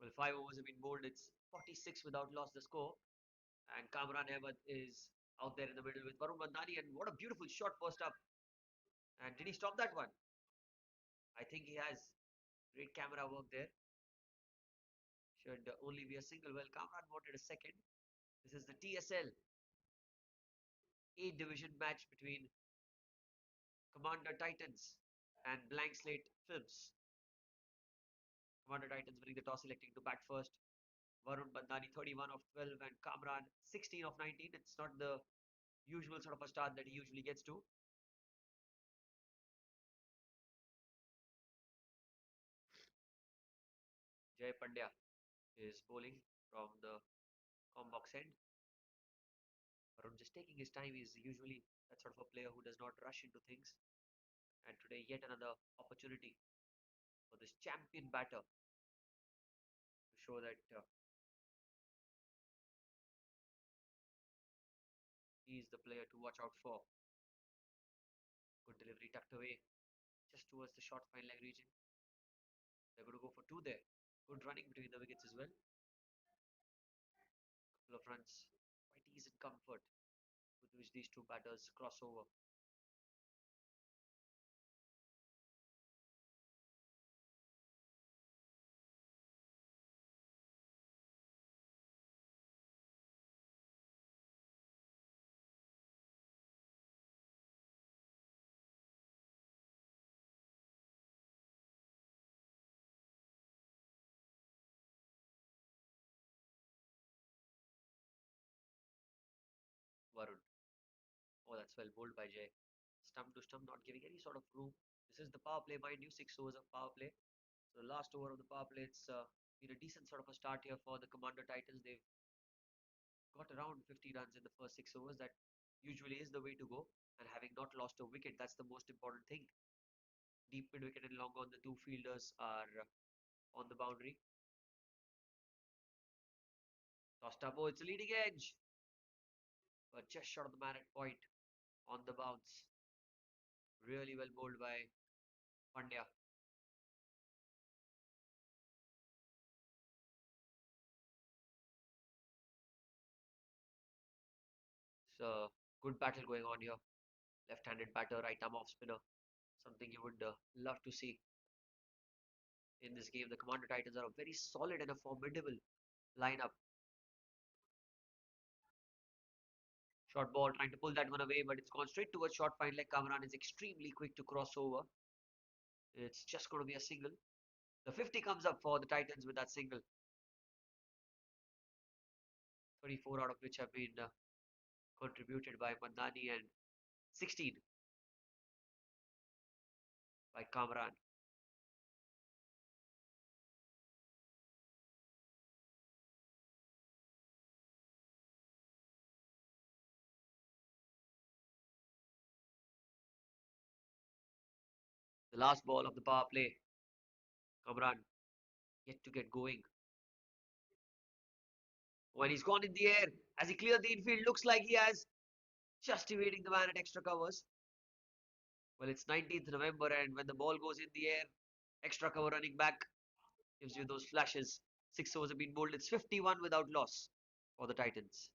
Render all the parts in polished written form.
Well, 5 overs have been bowled. It's 46 without loss the score. And Kamran Ahmed is out there in the middle with Varun Bandhani. And what a beautiful shot first up. And did he stop that one? I think he has. Great camera work there. Should only be a single. Well, Kamran wanted a second. This is the T.S.L. 8 division match between Commander Titans and Blankslate Films. Commander Titans winning the toss, electing to bat first. Varun Bandhani 31 of 12 and Kamran 16 of 19. It's not the usual sort of a start that he usually gets to. Jay Pandya is bowling from the com box end. Varun just taking his time. He's usually that sort of a player who does not rush into things. And today, yet another opportunity for this champion batter to show that he is the player to watch out for. Good delivery tucked away just towards the short fine leg region. They're going to go for two there. Good running between the wickets as well. Couple of runs, quite ease and comfort with which these two batters cross over. Varun. Oh, that's well bowled by Jay. Stump to stump, not giving any sort of room. This is the power play, mind you, 6 overs of power play. So the last over of the power play, it's been a decent sort of a start here for the Commander Titans. They've got around 50 runs in the first 6 overs. That usually is the way to go. And having not lost a wicket, that's the most important thing. Deep mid wicket and long on, the two fielders are on the boundary. Tossed up, oh, it's a leading edge. But just short of the man at point on the bounce. Really well bowled by Pandya. So good battle going on here. Left-handed batter, right arm off spinner. Something you would love to see in this game. The Commander Titans are a very solid and a formidable lineup. Short ball trying to pull that one away, but it's gone straight towards short fine leg. Kamran is extremely quick to cross over. It's just going to be a single. The 50 comes up for the Titans with that single. 34 out of which have been contributed by Mandani and 16 by Kamran. The last ball of the power play. Kamran yet to get going. When he's gone in the air, as he cleared the infield, looks like he has just evading the man at extra covers. Well, it's 19th November, and when the ball goes in the air, extra cover running back gives you those flashes. 6 overs have been bowled. It's 51 without loss for the Titans.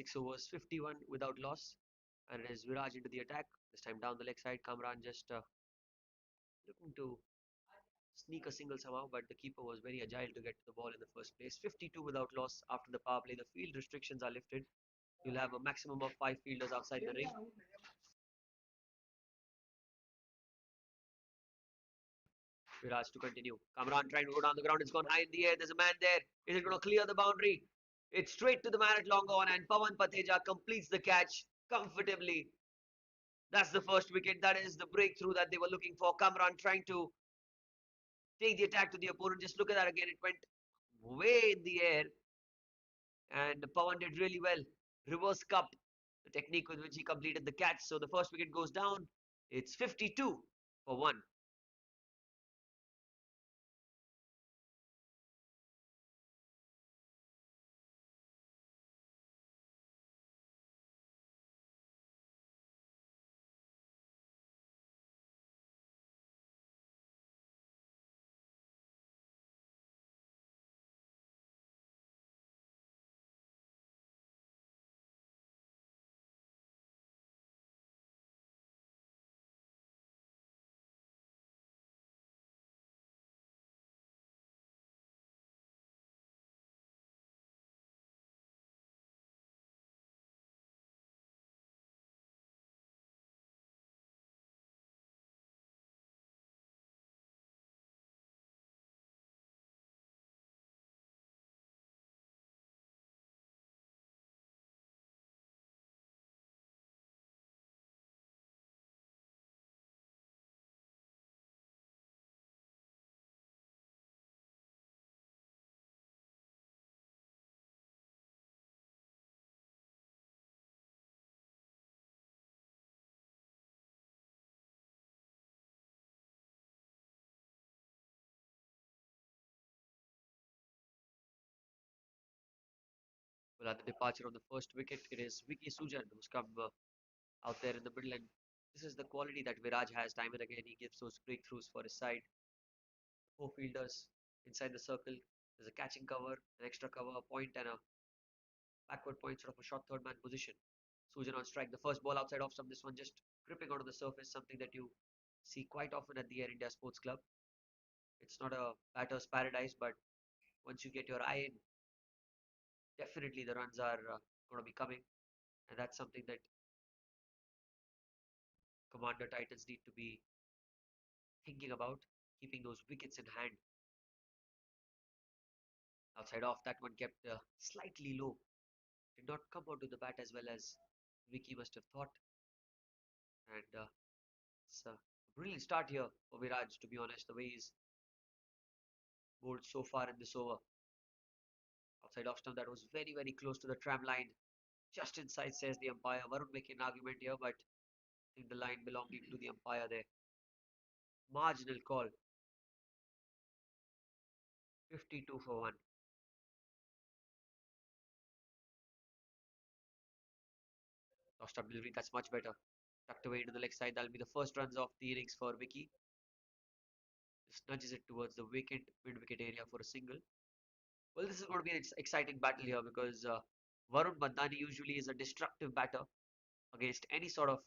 6 overs, 51 without loss. And it is Viraj into the attack. This time down the leg side, Kamran just looking to sneak a single somehow, but the keeper was very agile to get to the ball in the first place. 52 without loss after the power play. The field restrictions are lifted. You'll have a maximum of 5 fielders outside the ring. Viraj to continue. Kamran trying to go down the ground. It's gone high in the air. There's a man there. Is it going to clear the boundary? It's straight to the man at long on, and Pawan Pateja completes the catch comfortably. That's the first wicket. That is the breakthrough that they were looking for. Kamran trying to take the attack to the opponent. Just look at that again. It went way in the air, and Pawan did really well. Reverse cup, the technique with which he completed the catch. So the first wicket goes down. It's 52 for 1. Well, at the departure of the first wicket, it is Vicky Sujan who's come out there in the middle, and this is the quality that Viraj has. Time and again, he gives those breakthroughs for his side. Four fielders inside the circle. There's a catching cover, an extra cover, a point, and a backward point, sort of a short third man position. Sujan on strike. The first ball outside off stump. This one just gripping onto the surface, something that you see quite often at the Air India Sports Club. It's not a batter's paradise, but once you get your eye in, definitely the runs are going to be coming, and that's something that Commander Titans need to be thinking about, keeping those wickets in hand. Outside off, that one kept slightly low. Did not come onto the bat as well as Vicky must have thought. And it's a brilliant start here for Viraj, to be honest, the way he's bowled so far in this over. Outside off stump, that was very, very close to the tram line. Just inside, says the umpire. Varun making an argument here, but I think the line belonging to the umpire there. Marginal call. 52 for 1. Lost up delivery, that's much better. Tucked away into the leg side. That'll be the first runs of the innings for Vicky. Just nudges it towards the vacant mid-wicket area for a single. Well, this is going to be an exciting battle here because Varun Madnani usually is a destructive batter against any sort of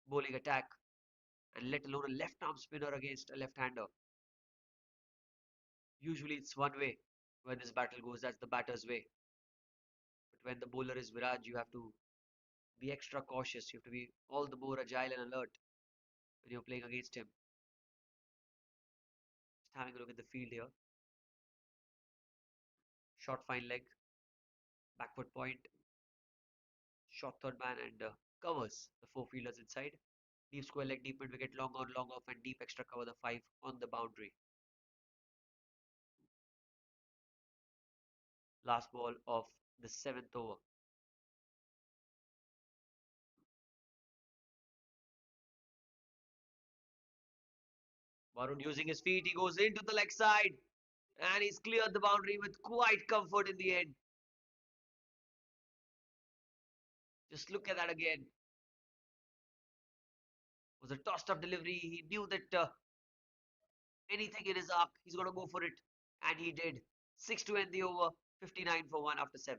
bowling attack, and let alone a left-arm spinner against a left-hander. Usually it's one way when this battle goes, that's the batter's way. But when the bowler is Viraj, you have to be extra cautious. You have to be all the more agile and alert when you're playing against him. Just having a look at the field here. Short fine leg, backward point, short third man, and covers the four fielders inside. Deep square leg, deep mid wicket, long on, long off, and deep extra cover the five on the boundary. Last ball of the seventh over. Varun using his feet, he goes into the leg side and he's cleared the boundary with quite comfort in the end. Just look at that again. It was a tossed up delivery. He knew that anything in his arc, he's going to go for it. And he did. 6 to end the over, 59 for 1 after 7.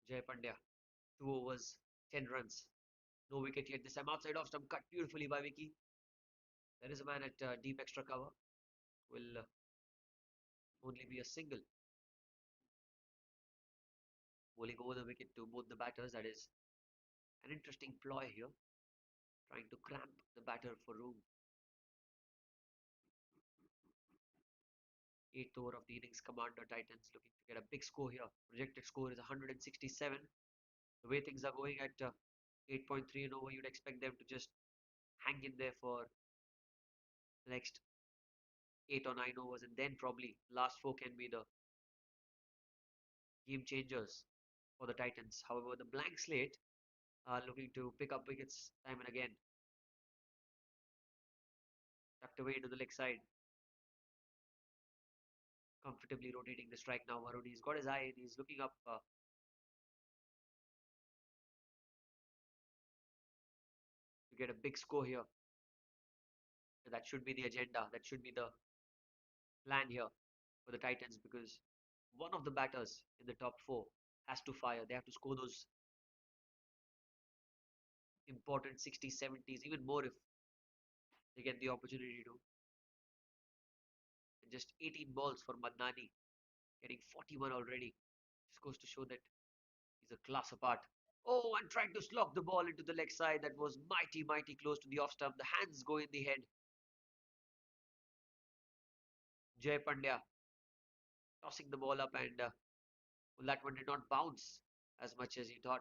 Jay Pandya, 2 overs, 10 runs. No wicket yet. This time outside off stump cut beautifully by Vicky. There is a man at deep extra cover. Will only be a single. Bowling over the wicket to both the batters. That is an interesting ploy here. Trying to cramp the batter for room. Eighth over of the innings. Commander Titans looking to get a big score here. Projected score is 167. The way things are going at 8.3 and over, you'd expect them to just hang in there for the next 8 or 9 overs, and then probably last four can be the game changers for the Titans. However, the blank slate are looking to pick up wickets time and again. Tucked away into the leg side. Comfortably rotating the strike now. Varun, he's got his eye and he's looking up to get a big score here. And that should be the agenda. That should be the plan here for the Titans, because one of the batters in the top four has to fire. They have to score those important 60s, 70s, even more if they get the opportunity to. And just 18 balls for Madnani, getting 41 already. Just goes to show that he's a class apart. Oh, and trying to slog the ball into the leg side. That was mighty, mighty close to the off stump. The hands go in the head. Jay Pandya tossing the ball up, and well, that one did not bounce as much as he thought.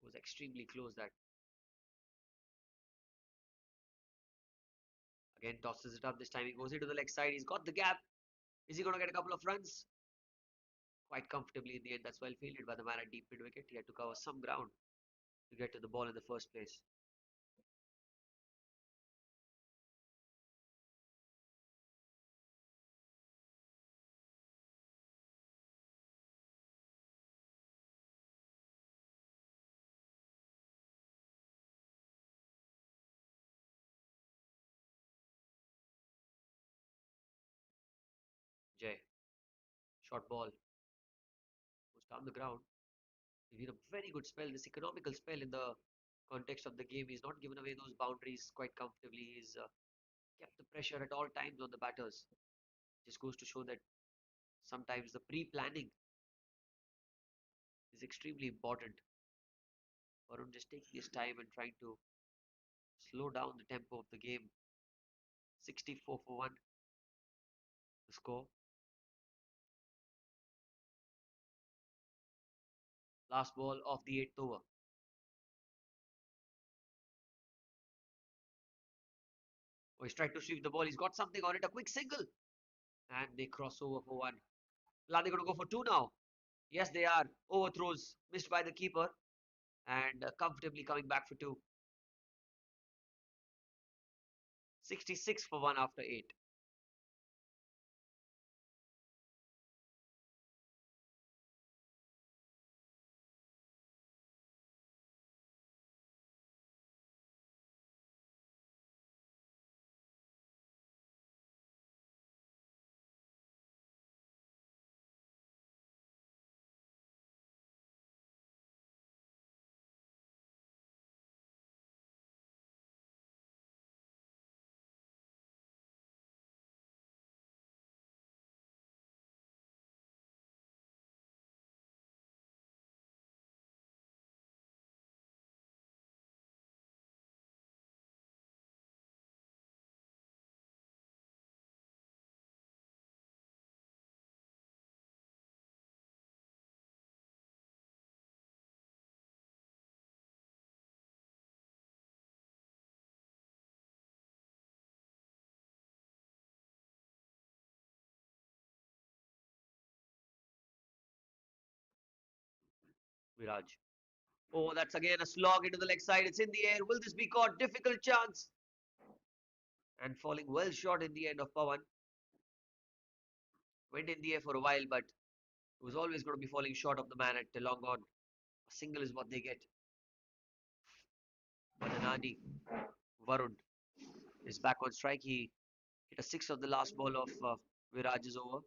It was extremely close. That again tosses it up. This time he goes into the leg side. He's got the gap. Is he going to get a couple of runs? Quite comfortably in the end. That's well fielded by the man at deep mid wicket. He had to cover some ground to get to the ball in the first place. Jay, short ball, goes down the ground. He's been a very good spell, this economical spell in the context of the game. He's not given away those boundaries quite comfortably. He's kept the pressure at all times on the batters. Just goes to show that sometimes the pre-planning is extremely important. Varun just taking his time and trying to slow down the tempo of the game. 64 for 1, the score. Last ball of the 8th over. Oh, he's tried to sweep the ball. He's got something on it. A quick single. And they cross over for 1. Well, are they going to go for 2 now? Yes, they are. Overthrows missed by the keeper. And comfortably coming back for 2. 66 for 1 after 8. Viraj. Oh, that's again a slog into the leg side. It's in the air. Will this be caught? Difficult chance. And falling well short in the end of Pawan. Went in the air for a while, but it was always going to be falling short of the man at long on. A single is what they get. Madanani, Varun is back on strike. He hit a six on the last ball of Viraj's over.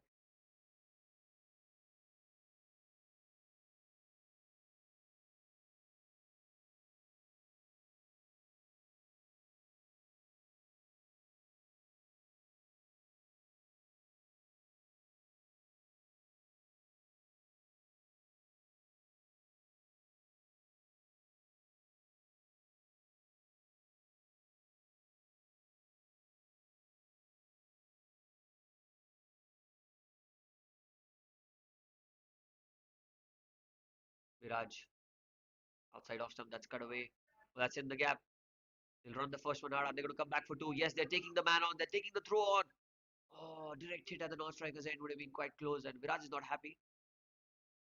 Viraj outside off stump. That's cut away. Well, that's in the gap. They'll run the first one hard. Are they going to come back for two? Yes, they're taking the man on. They're taking the throw on. Oh, direct hit at the non-striker's end would have been quite close. And Viraj is not happy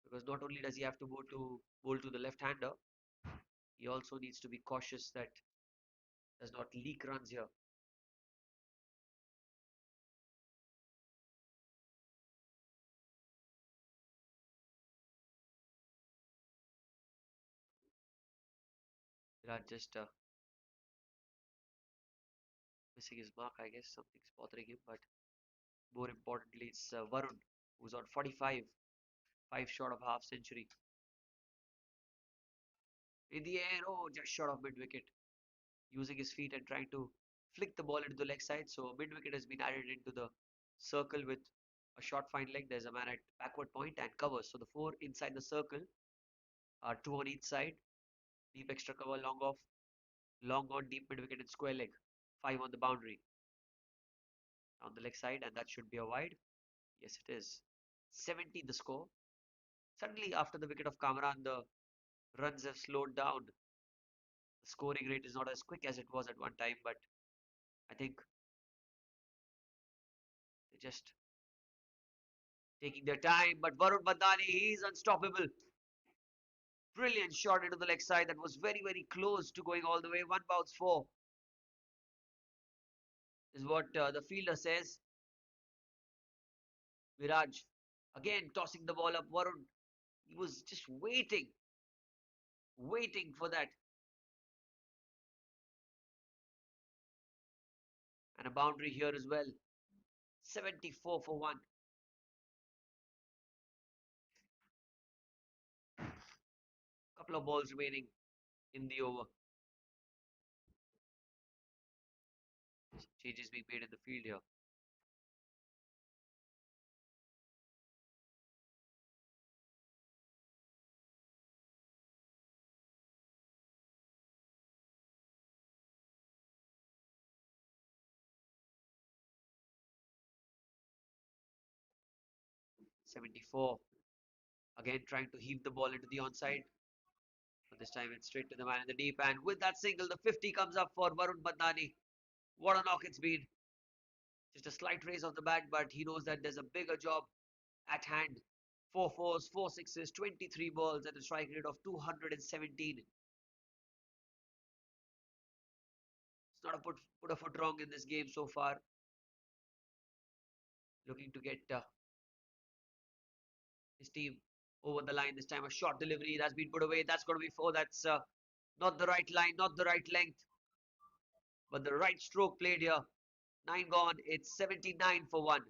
because not only does he have to bowl to the left-hander, he also needs to be cautious that does not leak runs here. Viraj just missing his mark, I guess. Something's bothering him. But more importantly, it's Varun who's on 45, 5 short of half century. In the air, oh, just short of mid wicket, using his feet and trying to flick the ball into the leg side. So mid wicket has been added into the circle with a short fine leg. There's a man at backward point and covers. So the four inside the circle are two on each side. Deep extra cover, long off, long on, deep mid wicket and square leg. Five on the boundary on the leg side, and that should be a wide. Yes, it is. 70 the score. Suddenly, after the wicket of Kamran, the runs have slowed down. The scoring rate is not as quick as it was at one time, but I think they're just taking their time. But Varun Bandani, he's unstoppable. Brilliant shot into the leg side that was very, very close to going all the way. One bounce four is what the fielder says. Viraj again tossing the ball up. Varun, he was just waiting for that. And a boundary here as well. 74 for one. Couple of balls remaining in the over. Changes being made in the field here. 74. Again trying to heave the ball into the onside. But this time it's straight to the man in the deep. And with that single, the 50 comes up for Varun Bandani. What a knock it's been. Just a slight raise of the bat, but he knows that there's a bigger job at hand. Four fours, four sixes, 23 balls at a strike rate of 217. It's not a put a foot wrong in this game so far. Looking to get his team over the line. This time a short delivery that's been put away. That's going to be four. That's not the right line, not the right length, but the right stroke played here. Nine gone. It's 79 for one.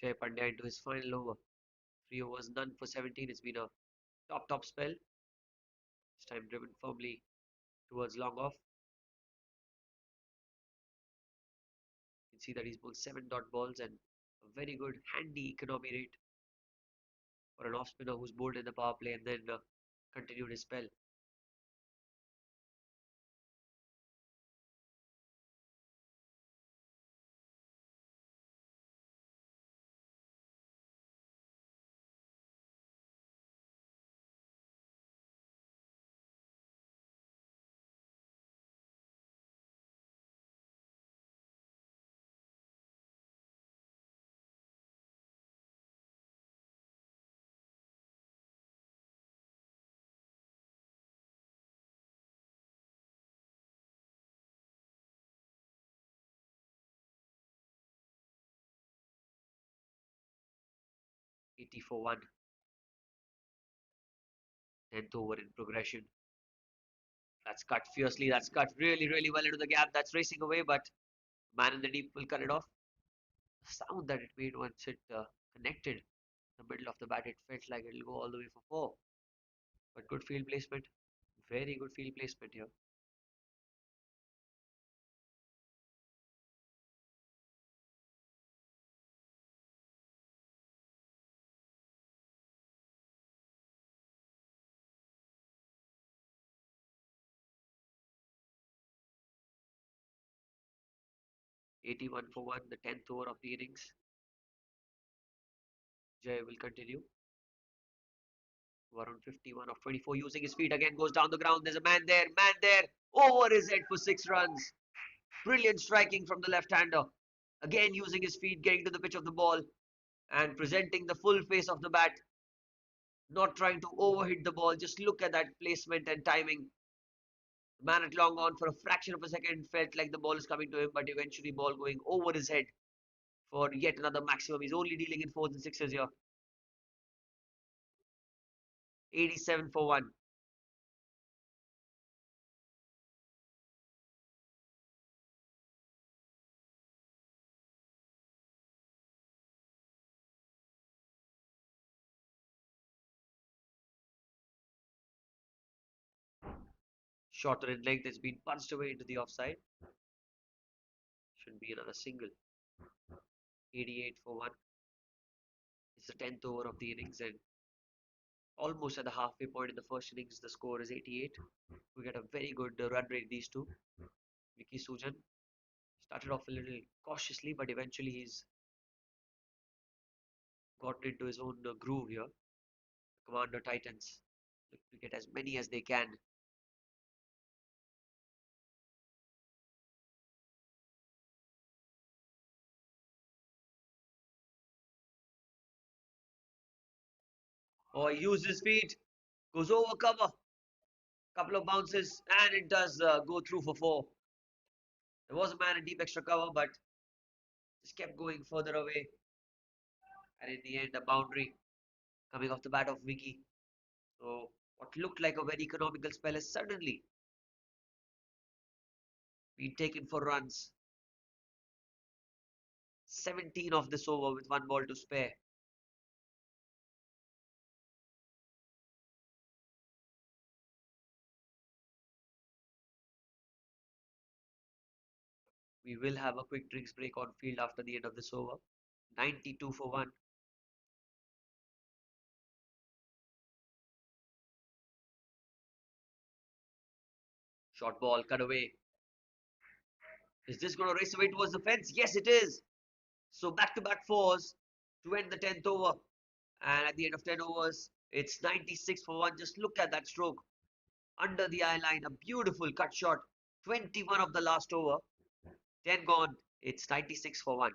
Jay Pandya into his final over. 3 overs, none for 17. It's been a top spell. This time driven firmly towards long off. You can see that he's bowled 7 dot balls and a very good handy economy rate for an off spinner who's bowled in the power play and then continued his spell. Eighty for 1. 10th over in progression. That's cut fiercely. That's cut really well into the gap. That's racing away, but man in the deep will cut it off. The sound that it made once it connected the middle of the bat, it felt like it'll go all the way for 4. But good field placement. Very good field placement here. 81 for 1, the 10th over of the innings. Jay will continue. Varun 51 of 24 using his feet again goes down the ground. There's a man there, over his head for 6 runs. Brilliant striking from the left-hander. Again using his feet, getting to the pitch of the ball and presenting the full face of the bat. Not trying to overhit the ball. Just look at that placement and timing. The man at long on for a fraction of a second felt like the ball is coming to him, but eventually ball going over his head for yet another maximum. He's only dealing in 4s and 6s here. 87 for 1. Shorter in length, has been punched away into the offside. Should be another single. 88 for 1. It's the 10th over of the innings and almost at the halfway point in the first innings, the score is 88. We get a very good run rate, these two. Vicky Sujan started off a little cautiously, but eventually he's gotten into his own groove here. Commander Titans look to get as many as they can. Oh, he used his feet, goes over cover, couple of bounces, and it does go through for 4. There was a man in deep extra cover, but just kept going further away. And in the end, a boundary coming off the bat of Vicky. So, what looked like a very economical spell has suddenly been taken for runs. 17 of this over with 1 ball to spare. We will have a quick drinks break on field after the end of this over. 92 for 1. Short ball cut away. Is this going to race away towards the fence? Yes, it is. So back-to-back 4s to end the 10th over. And at the end of 10 overs, it's 96 for 1. Just look at that stroke. Under the eye line, a beautiful cut shot. 21 of the last over. 10 gone. It's 96 for 1.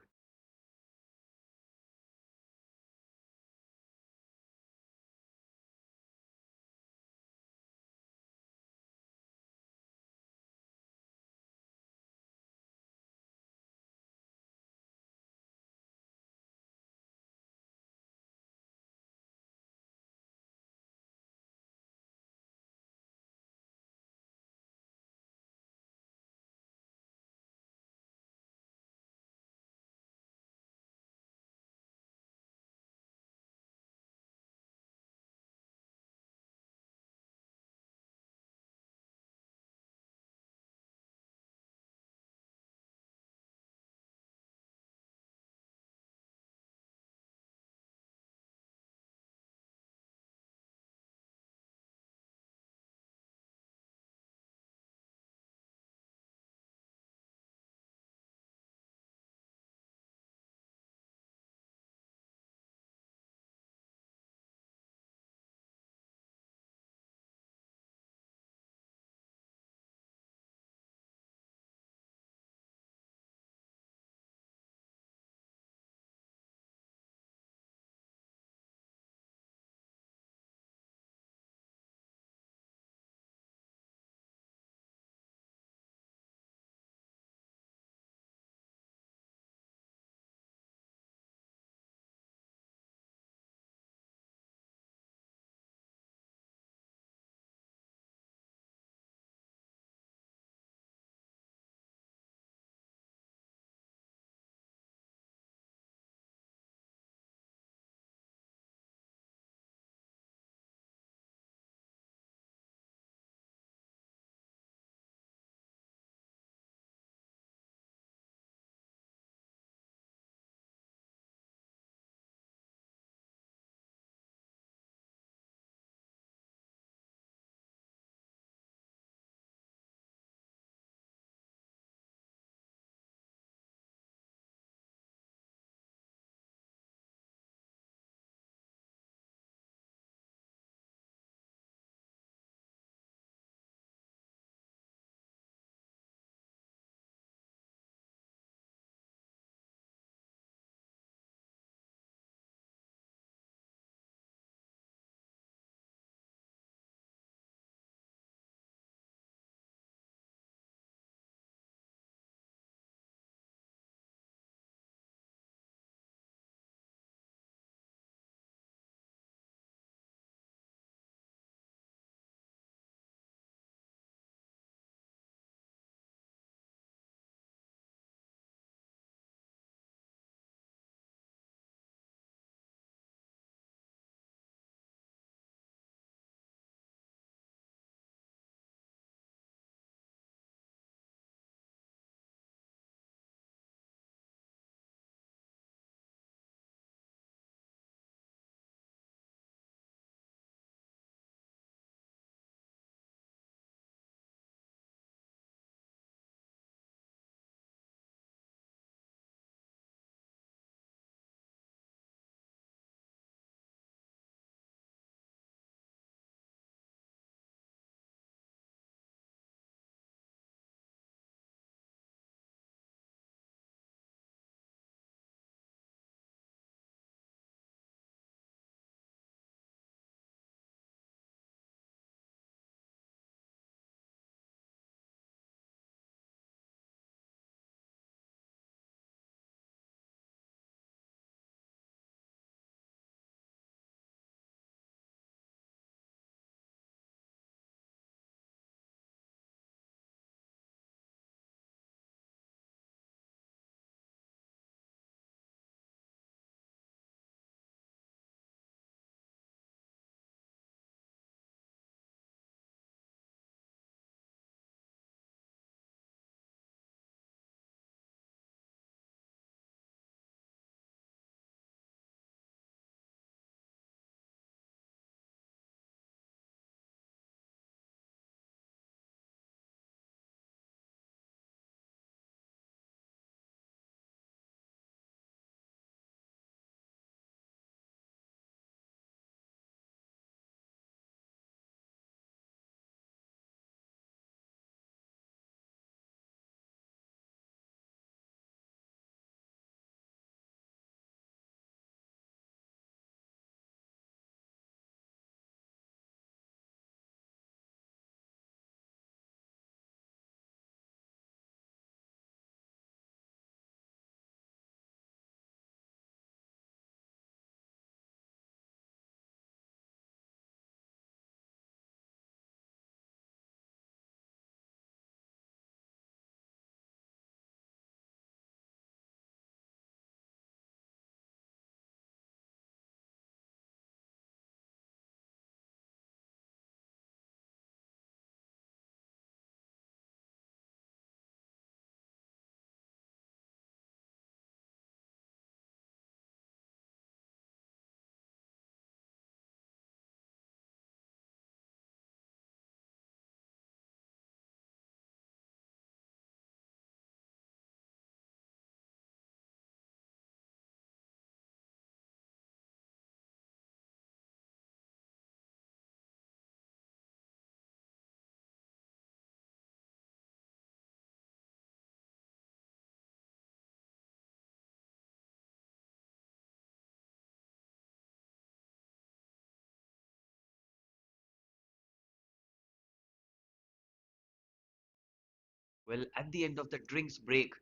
Well, at the end of the drinks break,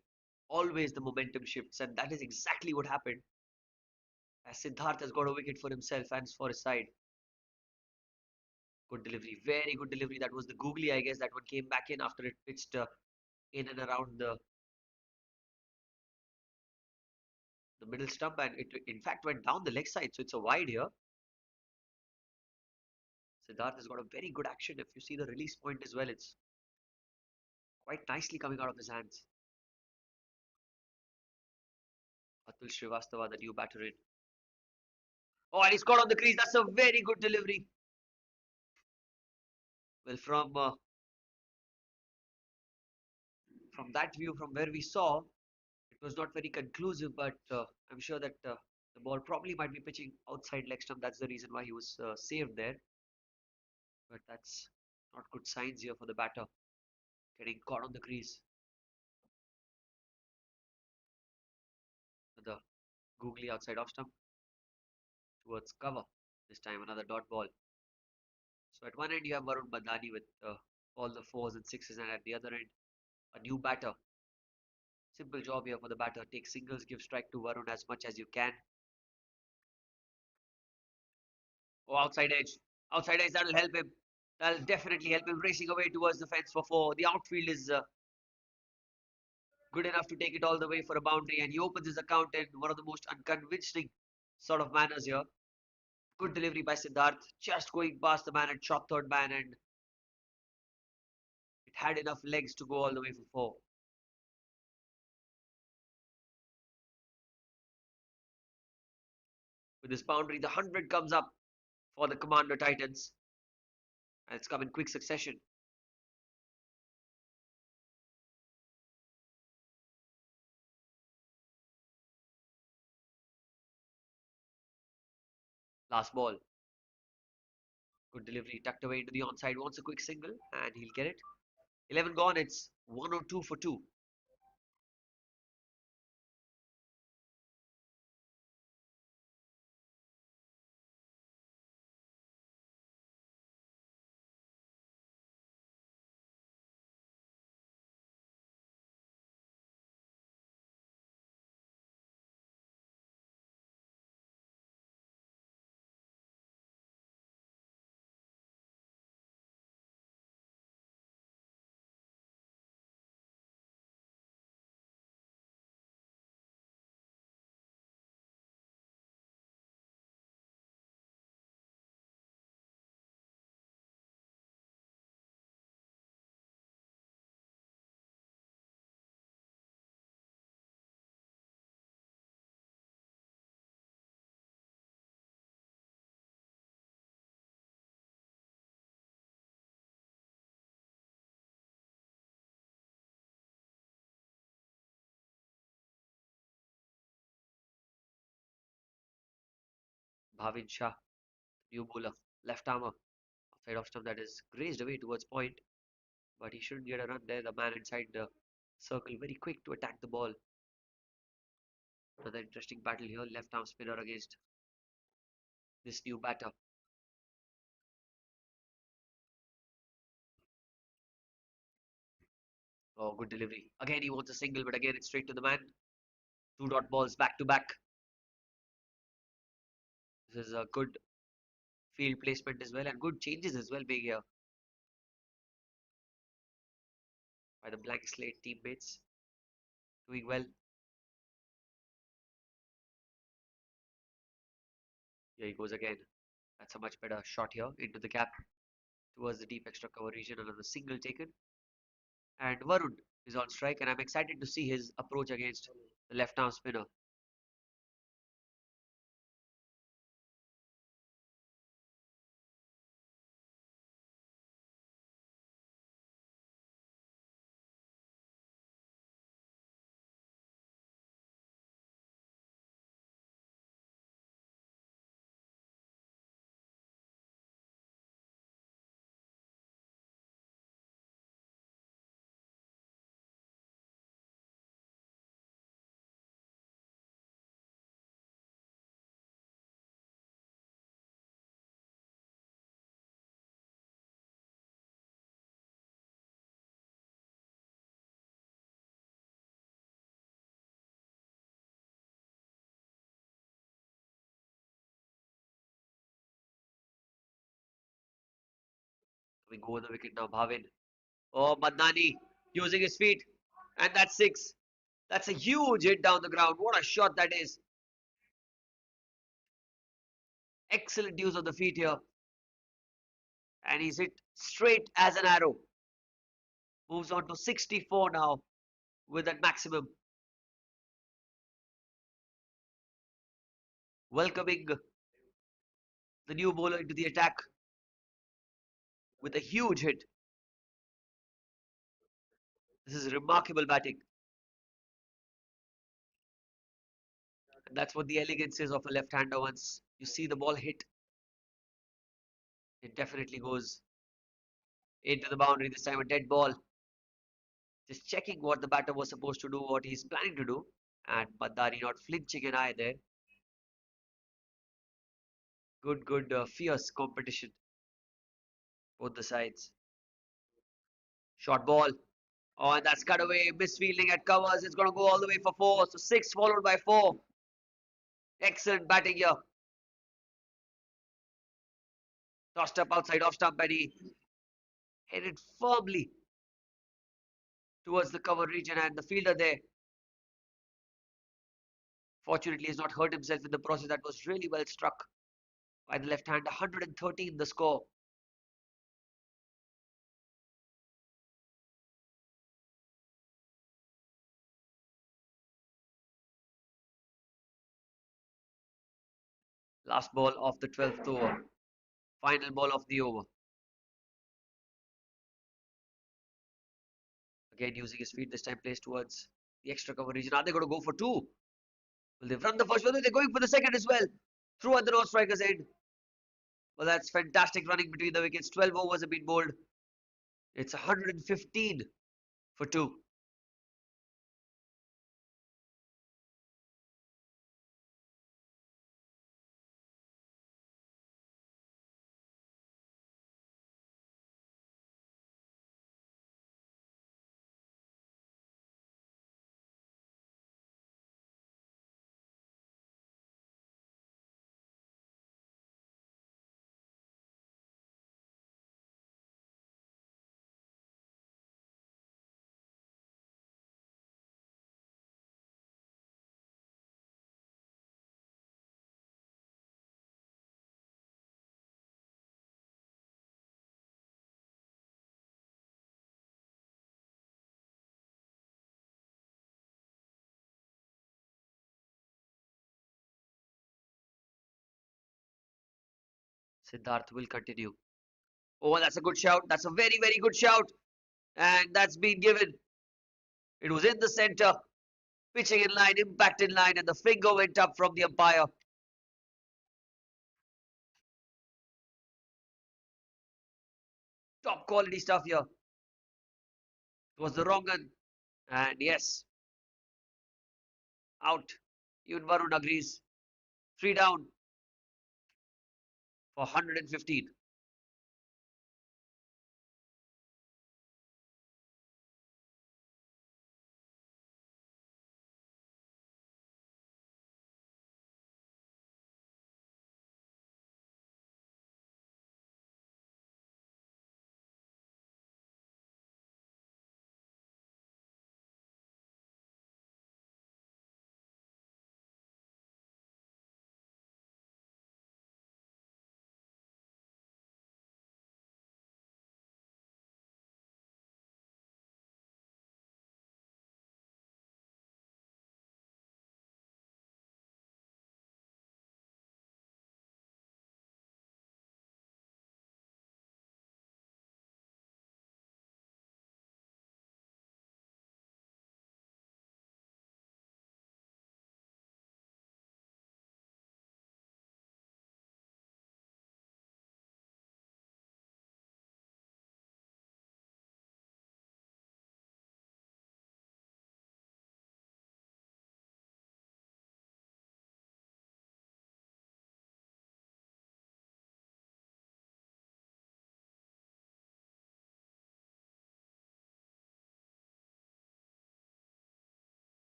always the momentum shifts, and that is exactly what happened. As Siddharth has got a wicket for himself and for his side. Good delivery, very good delivery. That was the googly, I guess. That one came back in after it pitched in and around the middle stump, and it in fact went down the leg side. So it's a wide here. Siddharth has got a very good action. If you see the release point as well, it's quite nicely coming out of his hands. Atul Srivastava, the new batter in. Oh, and he's caught on the crease. That's a very good delivery. Well, from that view, from where we saw, it was not very conclusive, but I'm sure that the ball probably might be pitching outside leg stump. That's the reason why he was saved there. But that's not good signs here for the batter, getting caught on the crease. The googly outside off stump towards cover. This time another dot ball. So at one end you have Varun Badani with all the fours and sixes, and at the other end a new batter. Simple job here for the batter. Take singles, give strike to Varun as much as you can. Oh, outside edge. Outside edge, that'll help him. That'll definitely help him racing away towards the fence for four. The outfield is good enough to take it all the way for a boundary, and he opens his account in one of the most unconvincing sort of manners here. Good delivery by Siddharth, just going past the man and shot third man, and it had enough legs to go all the way for four. With this boundary, the 100 comes up for the Commander Titans, and it's come in quick succession. Last ball. Good delivery, tucked away into the onside, wants a quick single, and he'll get it. 11 gone, it's 102 for 2. Bhavin Shah, new bowler, left armer, outside off stump that is grazed away towards point, but he shouldn't get a run there. The man inside the circle, very quick to attack the ball. Another interesting battle here, left arm spinner against this new batter. Oh, good delivery. Again, he wants a single, but again, it's straight to the man. Two dot balls back to back. This is a good field placement as well, and good changes as well being here by the Blankslate teammates. Doing well. Here he goes again. That's a much better shot here into the gap towards the deep extra cover region. Another single taken. And Varun is on strike, and I'm excited to see his approach against the left arm spinner. We go over the wicket now, Bhavin. Oh, Madnani using his feet. And that's six. That's a huge hit down the ground. What a shot that is. Excellent use of the feet here. And he's hit straight as an arrow. Moves on to 64 now with that maximum. Welcoming the new bowler into the attack with a huge hit. This is remarkable batting. And that's what the elegance is of a left-hander. Once you see the ball hit, it definitely goes into the boundary. This time a dead ball. Just checking what the batter was supposed to do, what he's planning to do. And Bandari not flinching an eye there. Good, fierce competition. Both the sides. Short ball. Oh, and that's cut away. Misfielding at covers. It's going to go all the way for four. So six followed by four. Excellent batting here. Tossed up outside off stump and he headed firmly towards the cover region and the fielder there. Fortunately, he's not hurt himself in the process. That was really well struck by the left hand. 113 the score. Last ball of the 12th over. Final ball of the over. Again, using his feet, this time placed towards the extra cover region. Are they going to go for two? Will they run the first one? They're going for the second as well. Through at the no striker's end. Well, that's fantastic running between the wickets. 12 overs have been bowled. It's 115 for two. Siddharth will continue. Oh, that's a good shout. That's a very good shout. And that's been given. It was in the centre. Pitching in line, impact in line, and the finger went up from the umpire. Top quality stuff here. It was the wrong one. And yes, out. Even Varun agrees. Three down for 115.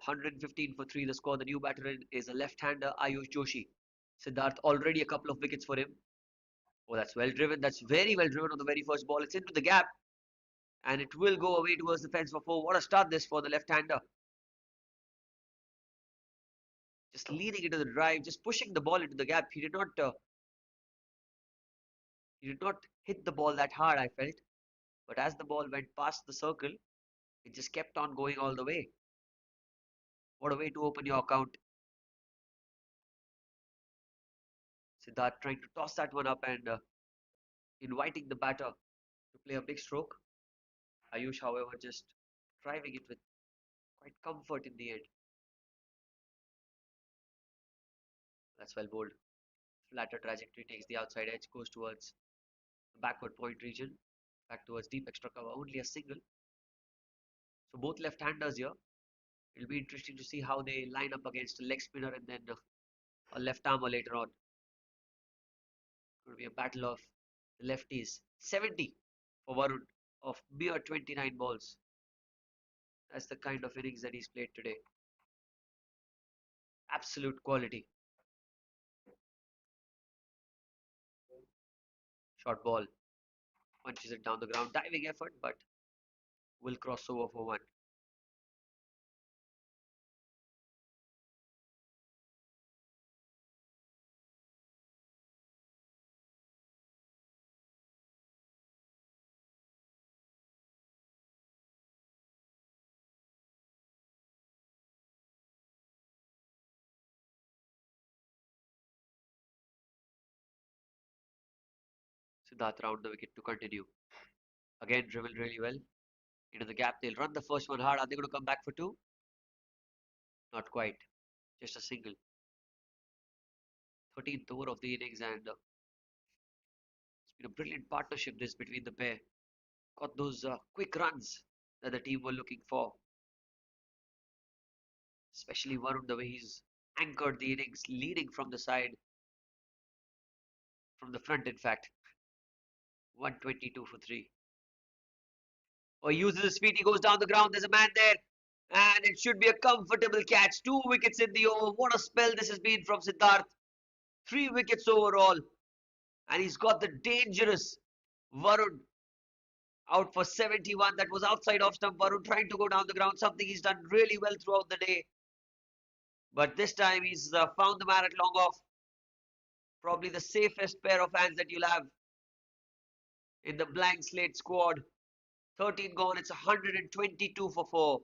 115 for 3 the score. The new batter is a left-hander, Ayush Joshi. Siddharth already a couple of wickets for him. Oh, that's well driven. That's very well driven on the very first ball. It's into the gap and it will go away towards the fence for 4. What a start this for the left-hander. Just leading into the drive, just pushing the ball into the gap. He did not hit the ball that hard, I felt. But as the ball went past the circle, it just kept on going all the way. What a way to open your account. Siddharth trying to toss that one up and inviting the batter to play a big stroke. Ayush, however, just driving it with quite comfort in the end. That's well bowled. Flatter trajectory takes the outside edge, goes towards the backward point region, back towards deep extra cover. Only a single. So both left-handers here. It'll be interesting to see how they line up against a leg spinner and then a left armer later on. Going to be a battle of the lefties. 70 for Varun of mere 29 balls. That's the kind of innings that he's played today. Absolute quality. Short ball. Punches it down the ground. Diving effort, but will cross over for 1. Siddharth round the wicket to continue. Again, driven really well. Into the gap. They'll run the first one hard. Are they going to come back for 2? Not quite. Just a single. 13th over of the innings and it's been a brilliant partnership this between the pair. Got those quick runs that the team were looking for. Especially Varun, the way he's anchored the innings, leading from the side, from the front, in fact. 122 for 3. Oh, he uses his feet, he goes down the ground, there's a man there, and it should be a comfortable catch. 2 wickets in the over. What a spell this has been from Siddharth. 3 wickets overall, and he's got the dangerous Varun out for 71. That was outside off stump. Varun trying to go down the ground, something he's done really well throughout the day. But this time he's found the man at long off. Probably the safest pair of hands that you'll have in the Blankslate squad. 13 gone, it's 122 for 4.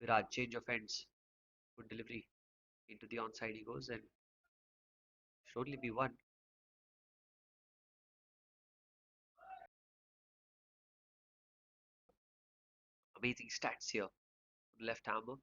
Virat, change of ends. Good delivery. Into the onside he goes and should only be 1. Amazing stats here. Left armer.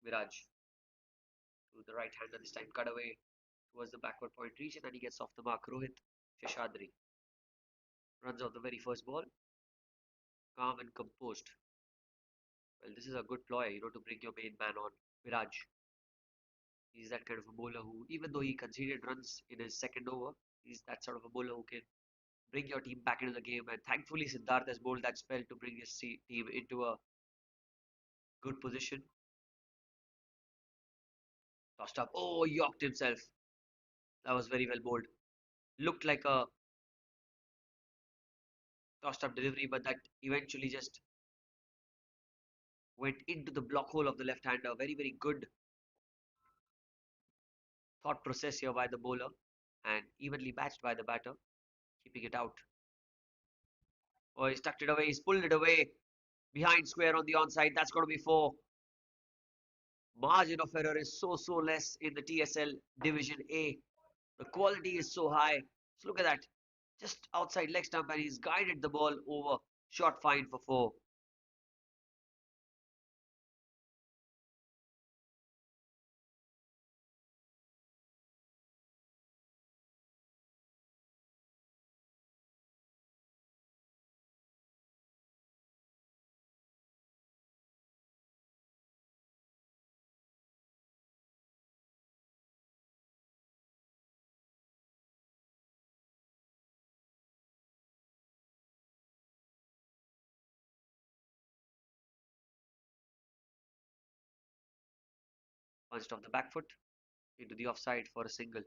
Viraj to the right hander this time, cut away towards the backward point region, and he gets off the mark. Rohit Sheshadri runs off the very first ball, calm and composed. Well, this is a good ploy, to bring your main man on. Viraj, he's that kind of a bowler who, even though he conceded runs in his second over, he's that sort of a bowler who can bring your team back into the game. And thankfully, Siddharth has bowled that spell to bring his team into a good position. Tossed up. Oh, yorked himself. That was very well bowled. Looked like a tossed up delivery, but that eventually just went into the block hole of the left hander. Very, very good thought process here by the bowler and evenly matched by the batter, keeping it out. Oh, he's tucked it away. He's pulled it away behind square on the onside. That's going to be four. Margin of error is so less in the TSL Division A. The quality is so high. So look at that. Just outside leg stump, and he's guided the ball over. Short fine for four. Punched off the back foot into the offside for a single.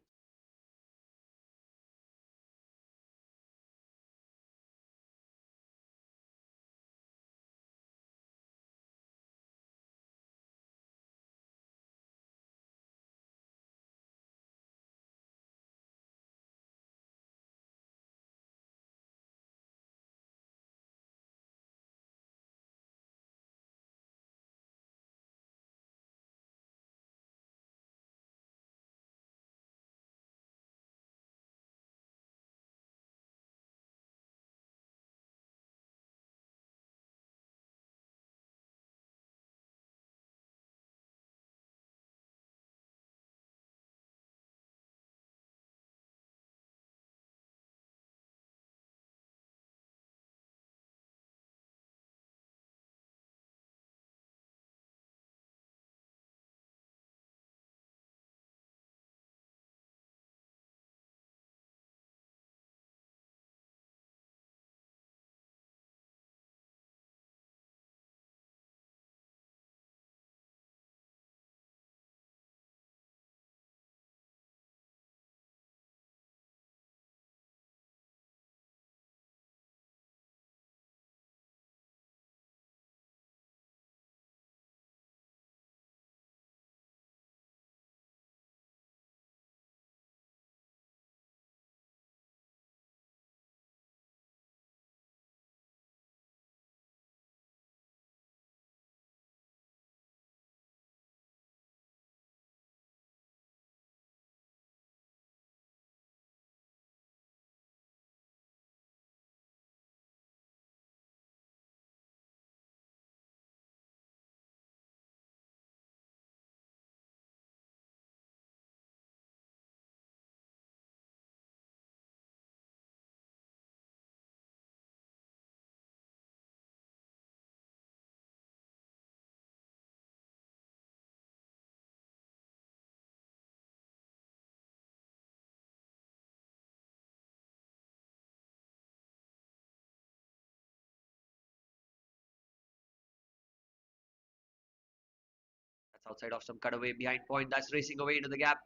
That's outside off some cutaway behind point. That's racing away into the gap.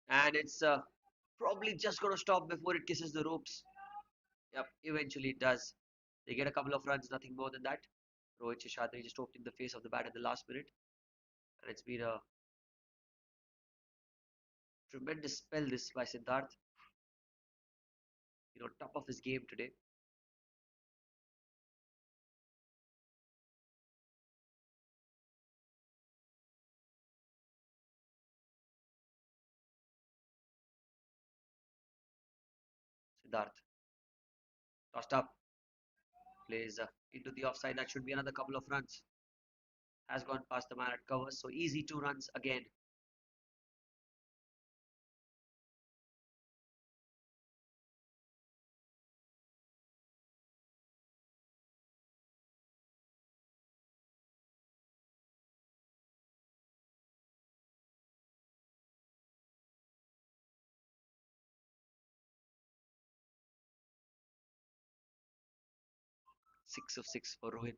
And it's probably just going to stop before it kisses the ropes. Yep, eventually it does. They get a couple of runs, nothing more than that. Rohit Sheshadri just opening the face of the bat at the last minute. And it's been a tremendous spell this by Siddharth. Top of his game today. Siddharth tossed up, plays into the offside. That should be another couple of runs. has gone past the man at covers. So easy 2 runs again. Six of six for Rohit.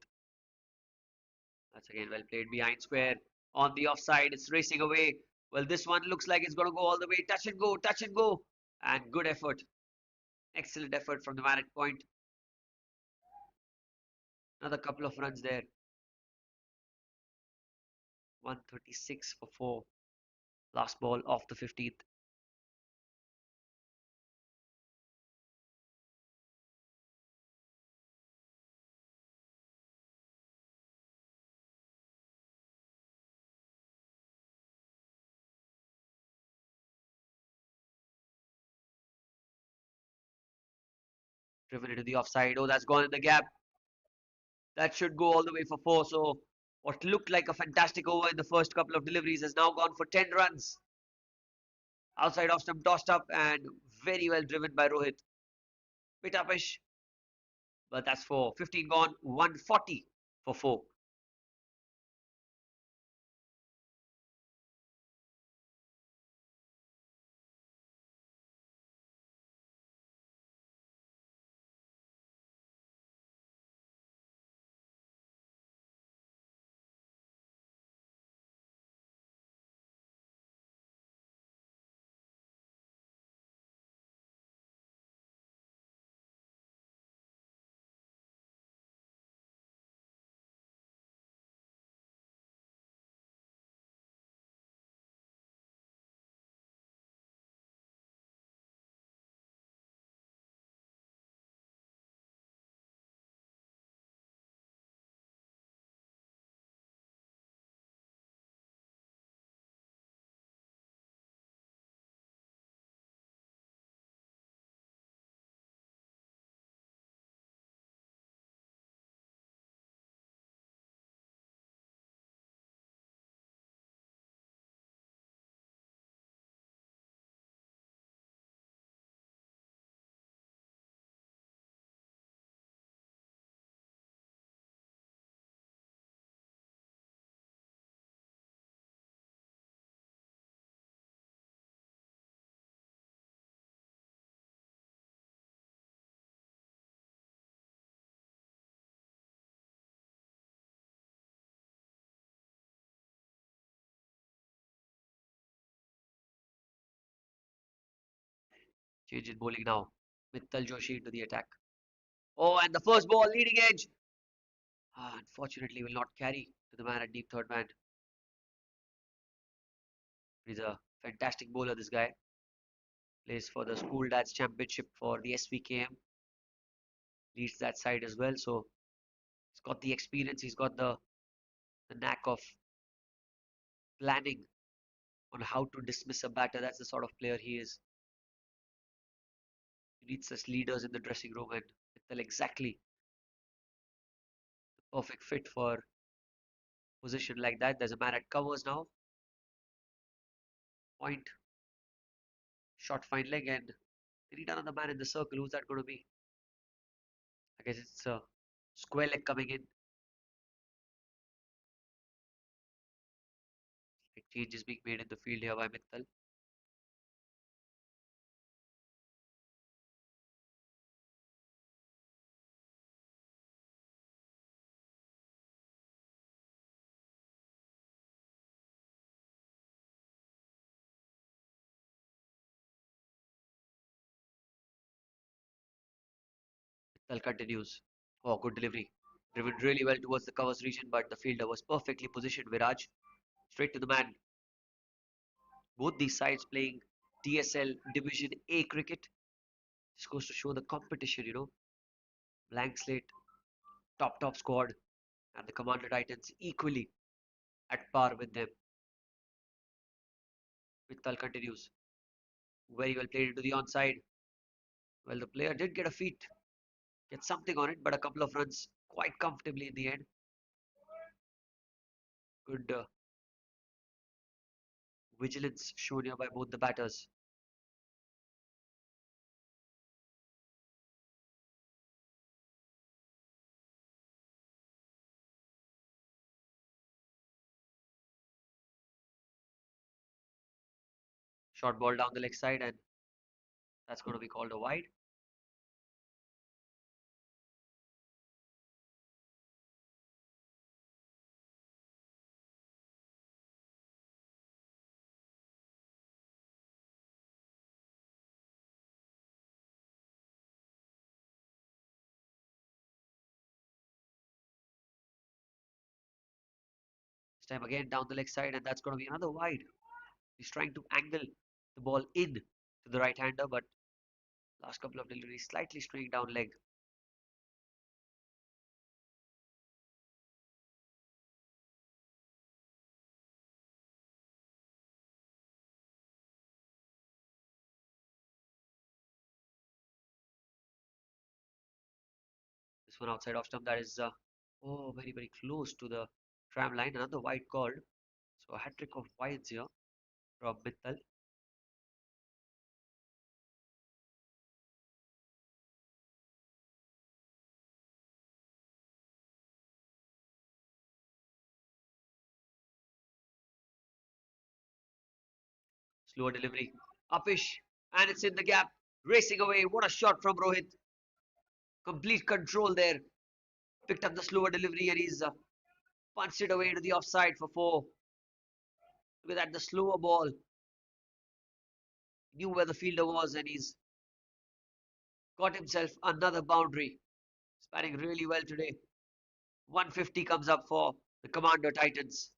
That's again well played behind square. On the offside, it's racing away. Well, this one looks like it's going to go all the way. Touch and go, touch and go. And good effort. Excellent effort from the man at point. Another couple of runs there. 136 for 4. Last ball off the 15th. Driven into the offside. Oh, that's gone in the gap. That should go all the way for 4. So what looked like a fantastic over in the first couple of deliveries has now gone for 10 runs. Outside off stump tossed up and very well driven by Rohit. Bit upish, but that's 4. 15 gone, 140 for 4. Change in bowling now. Mittal Joshi into the attack. Oh, and the first ball, leading edge. Unfortunately, will not carry to the man at deep third man. He's a fantastic bowler, this guy. Plays for the School Dads Championship for the SVKM. Leads that side as well. So he's got the experience. He's got the knack of planning on how to dismiss a batter. That's the sort of player he is. He needs such leaders in the dressing room, and Mittal exactly the perfect fit for a position like that. There's a man at covers now. Point, short fine leg, and they need another man in the circle. Who's that going to be? I guess it's a square leg coming in. Like change is being made in the field here by Mittal. Mittal continues. Oh, good delivery. Driven really well towards the covers region, but the fielder was perfectly positioned. Viraj straight to the man. Both these sides playing T.S.L Division A cricket. This goes to show the competition. Blankslate, top squad, and the Commander Titans equally at par with them. Mittal continues. Very well played into the onside. Well, the player did get a feet, get something on it, but a couple of runs quite comfortably in the end. Good vigilance shown here by both the batters. Short ball down the leg side, and that's going to be called a wide. This time again down the leg side, and that's going to be another wide. He's trying to angle the ball in to the right hander, but last couple of deliveries slightly straying down leg. This one outside off stump, that is oh, very, very close to the tram line. Another wide called. So a hat trick of wides here from Mittal. Slower delivery. Upish. And it's in the gap. Racing away. What a shot from Rohit. Complete control there. Picked up the slower delivery and he's punched it away to the offside for four. Look at that, the slower ball. He knew where the fielder was and he's got himself another boundary. He's batting really well today. 150 comes up for the Commander Titans.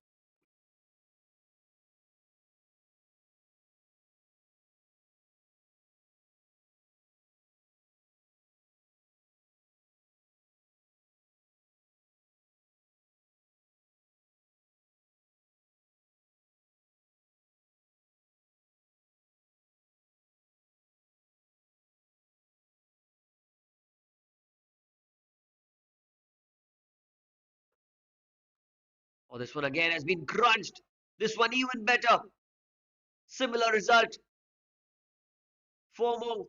Oh, this one again has been crunched. This one even better. Similar result. Four more.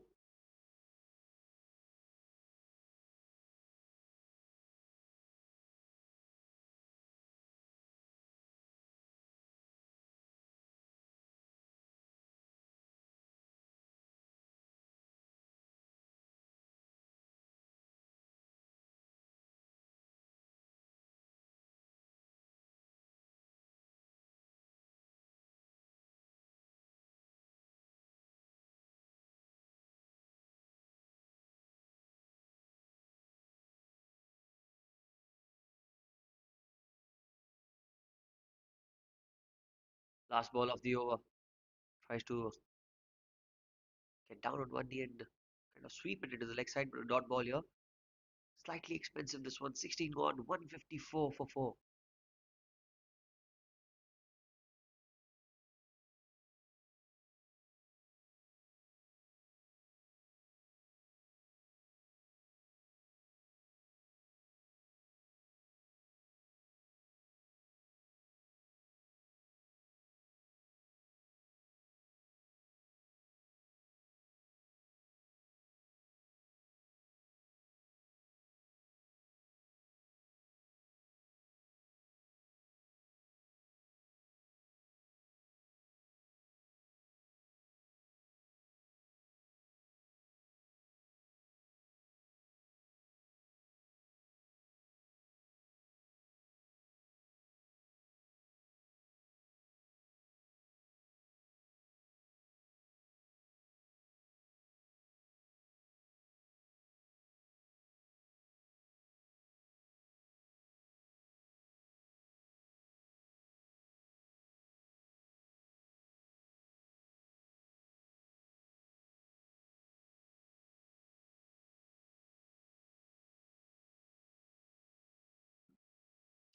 Last ball of the over. Tries to get down on one knee and kind of sweep it into the leg side, but a dot ball here. Slightly expensive this one. 16 gone, 154 for 4.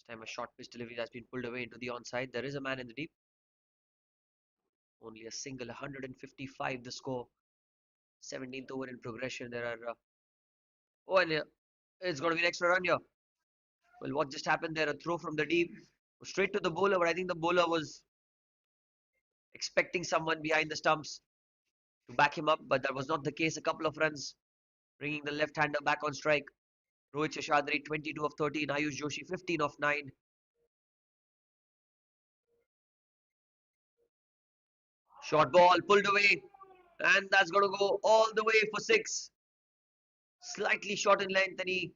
This time a short pitch delivery has been pulled away into the onside. There is a man in the deep. Only a single 155 the score. 17th over in progression. There are oh, and it's going to be an extra run here. Well, what just happened there? A throw from the deep. Straight to the bowler, but I think the bowler was expecting someone behind the stumps to back him up, but that was not the case. A couple of runs, bringing the left-hander back on strike. Rohit Seshadri 22 of 13, Ayush Joshi 15 of 9. Short ball pulled away, and that's going to go all the way for 6. Slightly short in length, and he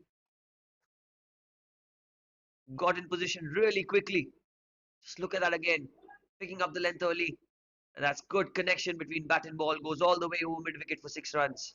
got in position really quickly. Just look at that again, picking up the length early. And that's good connection between bat and ball, goes all the way over mid wicket for 6 runs.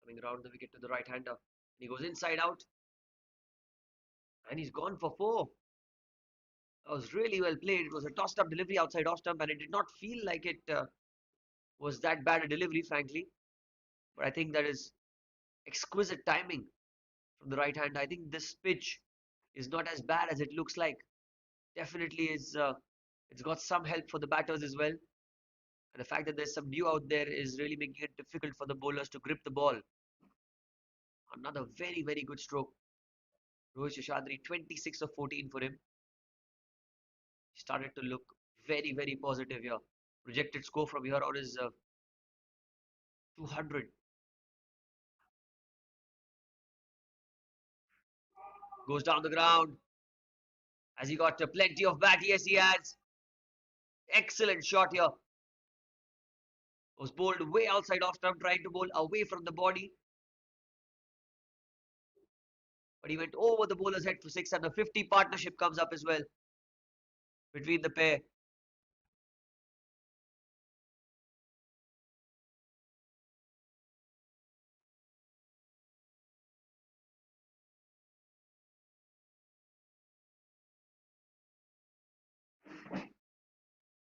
Coming around the wicket to the right hander. He goes inside out, and he's gone for 4. That was really well played. It was a tossed up delivery outside off stump, and it did not feel like it was that bad a delivery, frankly. But I think that is exquisite timing from the right hand. I think this pitch is not as bad as it looks like. Definitely is. It's got some help for the batters as well. And the fact that there's some dew out there is really making it difficult for the bowlers to grip the ball. Another very, very good stroke. Rohit Shashadri, 26 of 14 for him. Started to look very, very positive here. Projected score from here on is 200. Goes down the ground. Has he got plenty of bat? Yes, he has. Excellent shot here. Was bowled way outside off stump, trying to bowl away from the body. But he went over the bowler's head for 6, and the 50 partnership comes up as well between the pair.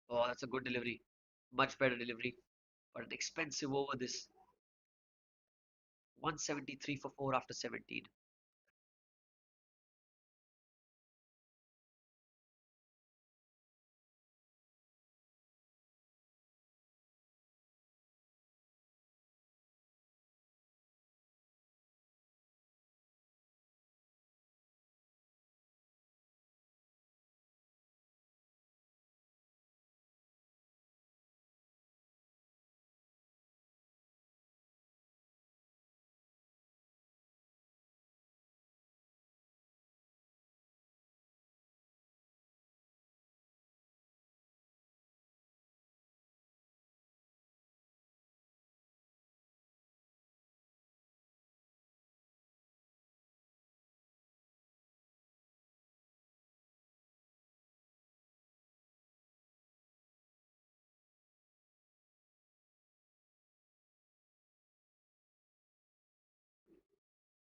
Oh, that's a good delivery. Much better delivery. But an expensive over this. 173 for 4 after 17.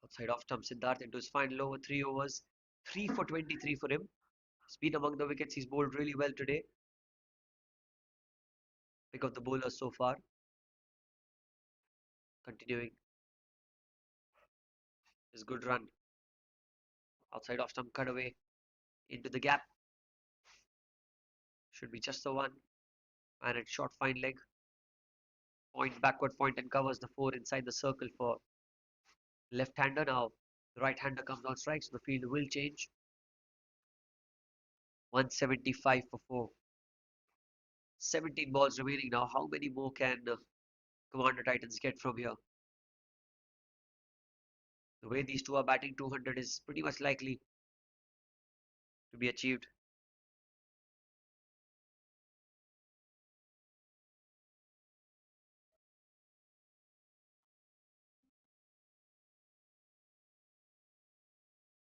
Outside off stump, Siddharth into his final over 3 overs. 3 for 23 for him. He's been among the wickets. He's bowled really well today. Pick of the bowlers so far. Continuing his good run. Outside off stump, cut away into the gap. Should be just the one. And it's short fine leg. Point backward point and covers the 4 inside the circle for left-hander. Now the right-hander comes on strike, so the field will change. 175 for 4. 17 balls remaining now. How many more can Commander Titans get from here? The way these two are batting, 200 is pretty much likely to be achieved.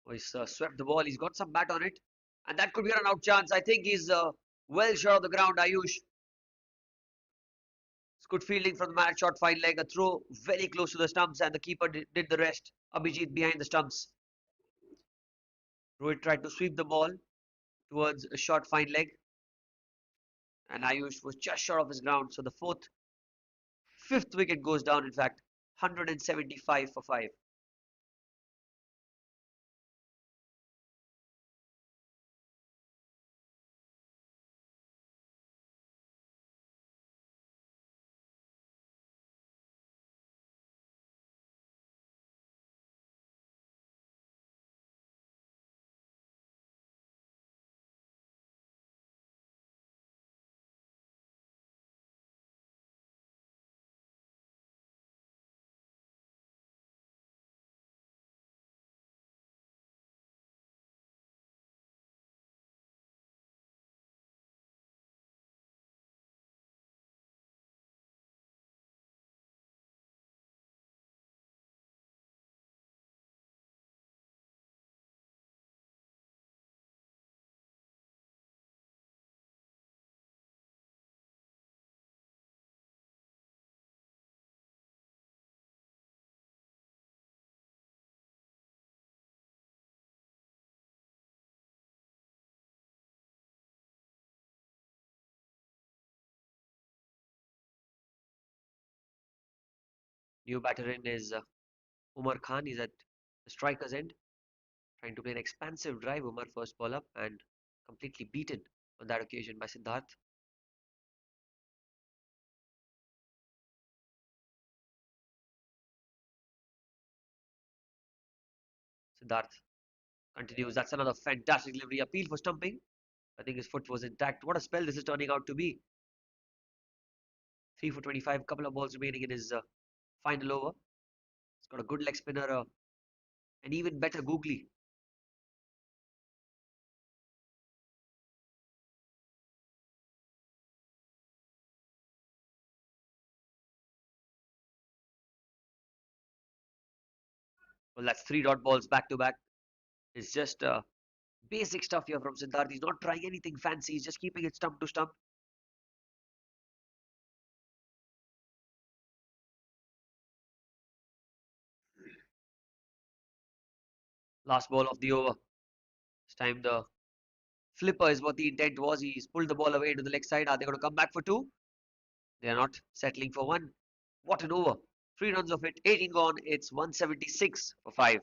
Oh, he's swept the ball. He's got some bat on it. And that could be a run out chance. I think he's well short of the ground, Ayush. It's good fielding from the man, short fine leg, a throw very close to the stumps, and the keeper did the rest. Abhijit behind the stumps. Rohit tried to sweep the ball towards a short fine leg, and Ayush was just short of his ground. So the fifth wicket goes down, in fact, 175 for 5. New batter in is Umar Khan. He's at the striker's end, trying to play an expansive drive. Umar first ball up and completely beaten on that occasion by Siddharth. Siddharth continues. That's another fantastic delivery. Appeal for stumping. I think his foot was intact. What a spell this is turning out to be. 3 for 25, couple of balls remaining in his final over. He's got a good leg spinner, an even better googly. Well, that's 3 dot balls back to back. It's just basic stuff here from Siddharth. He's not trying anything fancy. He's just keeping it stump to stump. Last ball of the over. This time the flipper is what the intent was. He's pulled the ball away to the leg side. Are they going to come back for two? They are not settling for one. What an over. 3 runs of it, 18 gone. It's 176 for 5.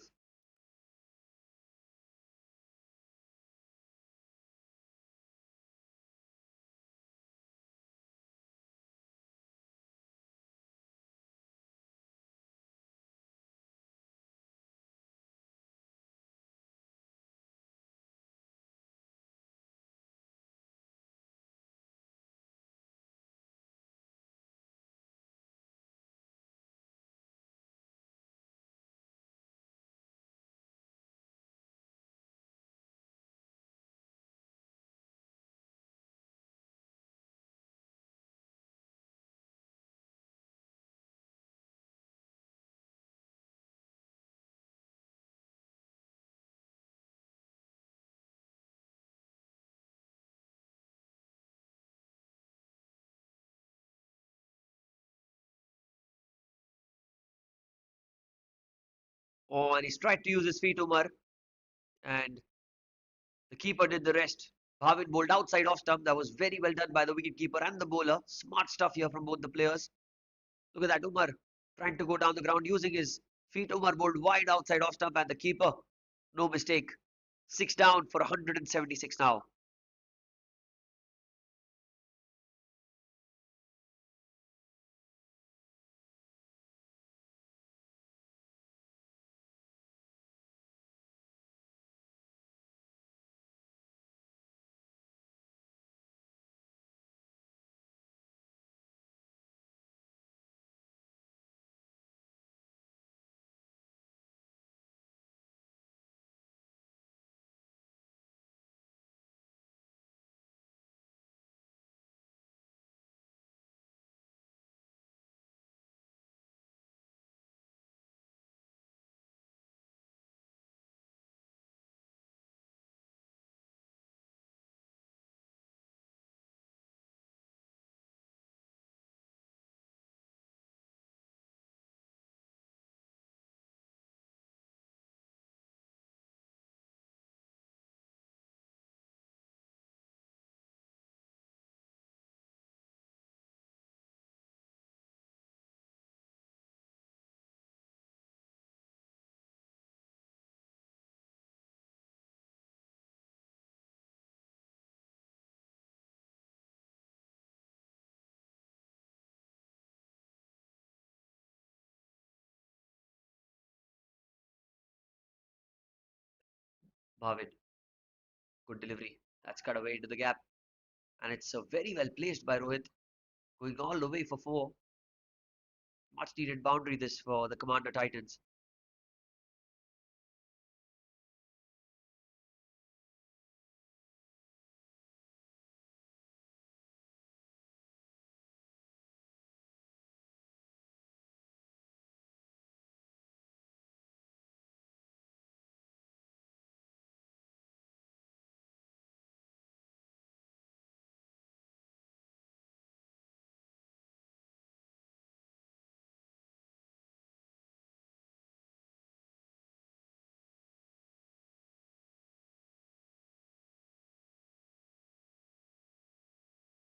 Oh, and he's tried to use his feet, Umar. And the keeper did the rest. Bhavin bowled outside off stump. That was very well done by the wicket keeper and the bowler. Smart stuff here from both the players. Look at that, Umar trying to go down the ground using his feet. Umar bowled wide outside off stump and the keeper, no mistake. 6 down for 176 now. Bhavin, good delivery. That's cut away into the gap. And it's very well placed by Rohit, going all the way for four. Much needed boundary this for the Commander Titans.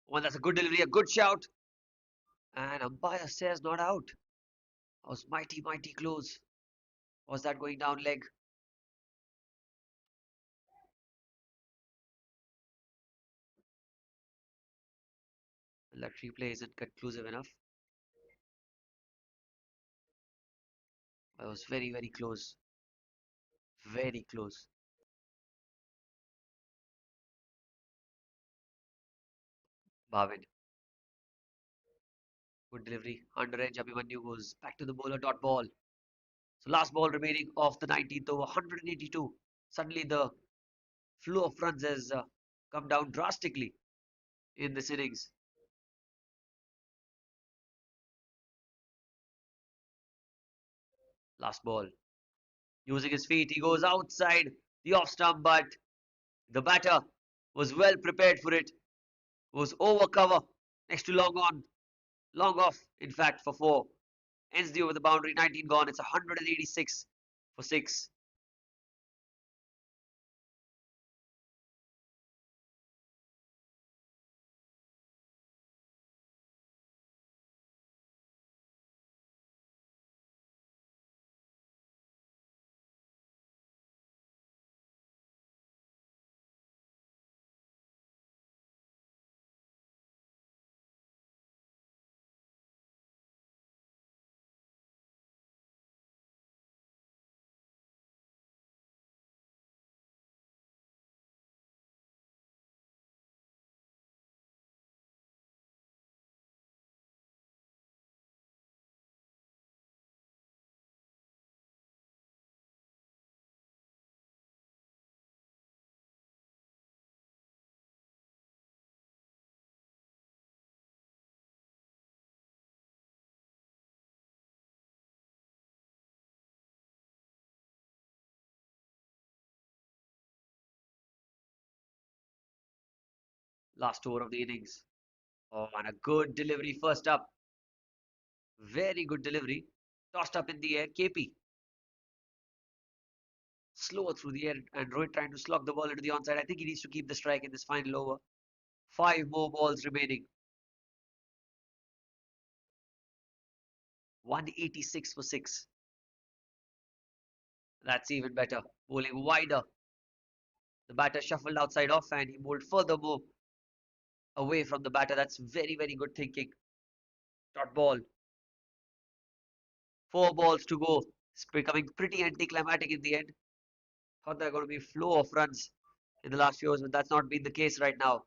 Well, that's a good delivery, a good shout. And umpire says not out. That was mighty, mighty close. Was that going down leg? That replay isn't conclusive enough. It was very, very close. Very close. Bhavin. Good delivery. Under edge, Abhimanyu goes back to the bowler. Dot ball. So last ball remaining of the 19th over, 182. Suddenly the flow of runs has come down drastically in this innings. Last ball. Using his feet, he goes outside the off stump, but the batter was well prepared for it. Was over cover next to long on, long off, in fact, for four. Ends the over the boundary, 19 gone. It's 186 for six. Last over of the innings. Oh, and a good delivery first up. Very good delivery. Tossed up in the air. KP slower through the air, and Rohit trying to slog the ball into the onside. I think he needs to keep the strike in this final over. Five more balls remaining. 186 for six. That's even better. Bowling wider. The batter shuffled outside off and he bowled furthermore away from the batter. That's very, very good thinking. Dot ball. Four balls to go. It's becoming pretty anticlimactic in the end. Thought there were going to be flow of runs in the last few overs, but that's not been the case right now.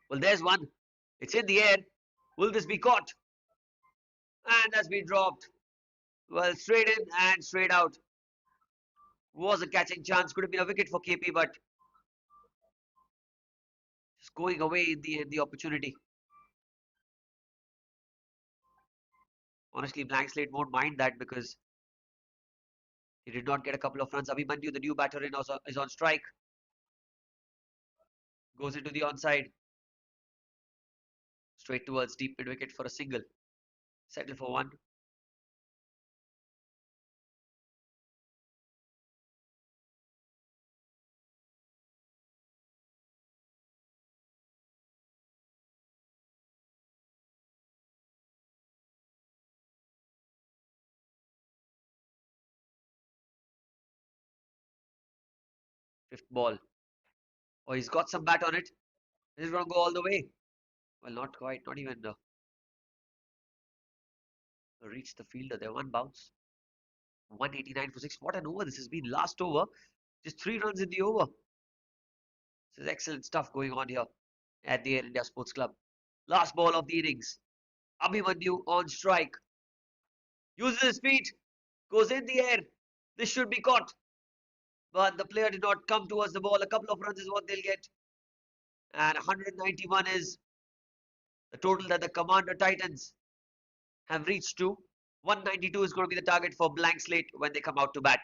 Well, there's one. It's in the air. Will this be caught? And that's been dropped. Well, straight in and straight out. Was a catching chance. Could have been a wicket for KP, but just going away in the opportunity. Honestly, Blankslate won't mind that because he did not get a couple of runs. Abhimanyu, the new batter in, is on strike. Goes into the onside. Straight towards deep mid wicket for a single. Settle for one. Fifth ball. Oh, he's got some bat on it. This is going to go all the way. Well, not quite. Not even reach the fielder there. One bounce. 189 for six. What an over this has been. Last over. Just 3 runs in the over. This is excellent stuff going on here at the Air India Sports Club. Last ball of the innings. Abhimanyu on strike. Uses his feet. Goes in the air. This should be caught. But the player did not come towards the ball. A couple of runs is what they'll get. And 191 is the total that the Commander Titans have reached to. 192 is going to be the target for Blankslate when they come out to bat.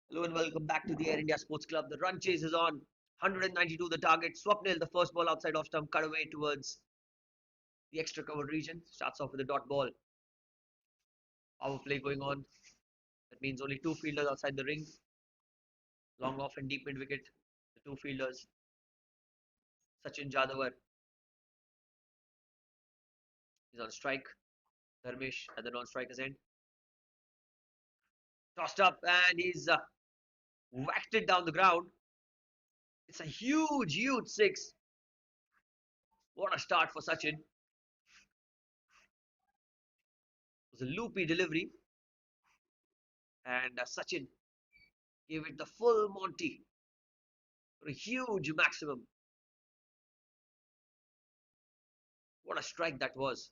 Hello and welcome back to the Air India Sports Club. The run chase is on. 192 the target. Swapnil, the first ball outside off stump, cut away towards the extra covered region. Starts off with a dot ball. Power play going on. That means only two fielders outside the ring. Long off and deep mid wicket. The two fielders. Sachin Jadhavar is on strike. Dharmesh at the non-striker's end. Tossed up and he's whacked it down the ground. It's a huge, huge six. What a start for Sachin. It was a loopy delivery. And Sachin gave it the full Monty for a huge maximum. What a strike that was.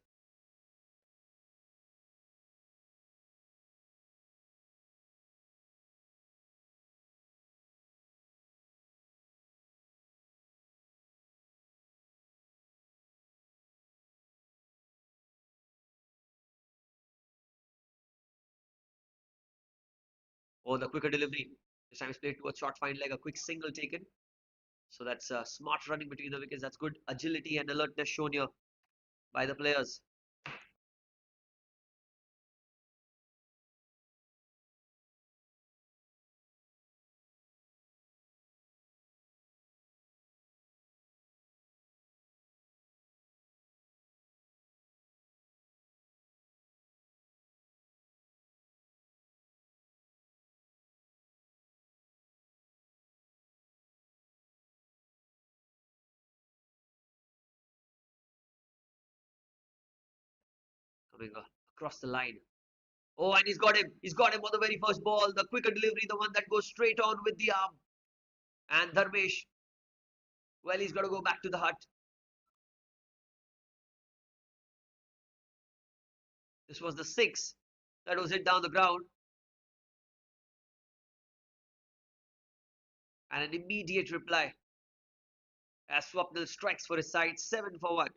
Oh, the quicker delivery. This time it's played towards short fine leg, a quick single taken. So that's smart running between the wickets. That's good agility and alertness shown here by the players. Coming across the line. Oh, and he's got him. He's got him on the very first ball. The quicker delivery, the one that goes straight on with the arm. And Dharmesh, well, he's got to go back to the hut. This was the six that was hit down the ground. And an immediate reply as Swapnil strikes for his side, 7 for 1.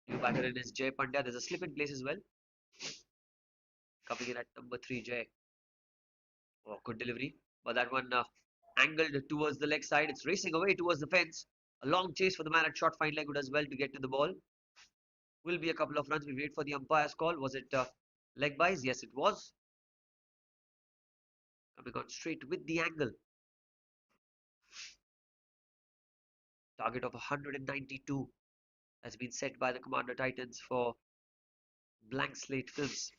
New batter in is Jay Pandya. There's a slip in place as well. Coming in at number 3, Jay. Oh, good delivery. But that one angled towards the leg side. It's racing away towards the fence. A long chase for the man at short fine leg who does well to get to the ball. Will be a couple of runs. We wait for the umpire's call. Was it leg buys? Yes, it was. Coming on straight with the angle. Target of 192 has been set by the Commander Titans for Blankslate Films.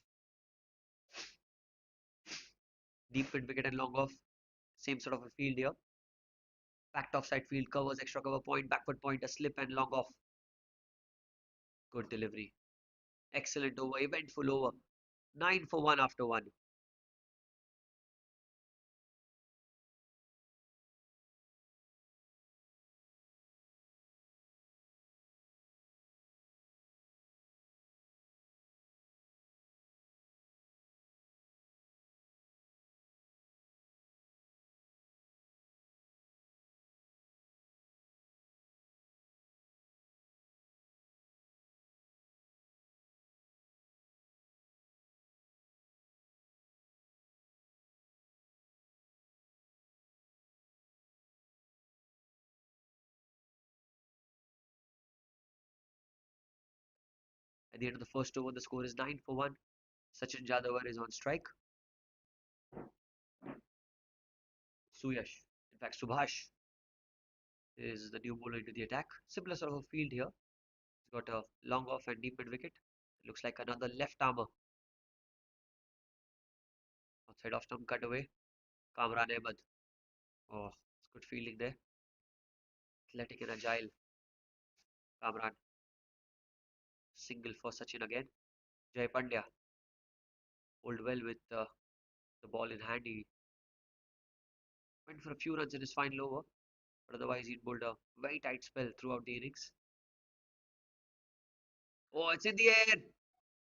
Deep mid wicket and long off. Same sort of a field here. Packed offside field covers, extra cover point, backward point, a slip and long off. Good delivery. Excellent over, eventful over. 9 for 1 after 1. At the end of the first over, the score is 9 for 1. Sachin Jadhavar is on strike. Suyash, in fact, Subhash is the new bowler into the attack. Similar sort of a field here. He's got a long off and deep mid wicket. Looks like another left armour. Outside off stump cut away. Kamran Ahmed. Oh, it's good fielding there. Athletic and agile. Kamran. Single for Sachin again. Jay Pandya. Bowled well with the ball in hand. He went for a few runs in his final over. But otherwise, he'd bowled a very tight spell throughout the innings. Oh, it's in the air.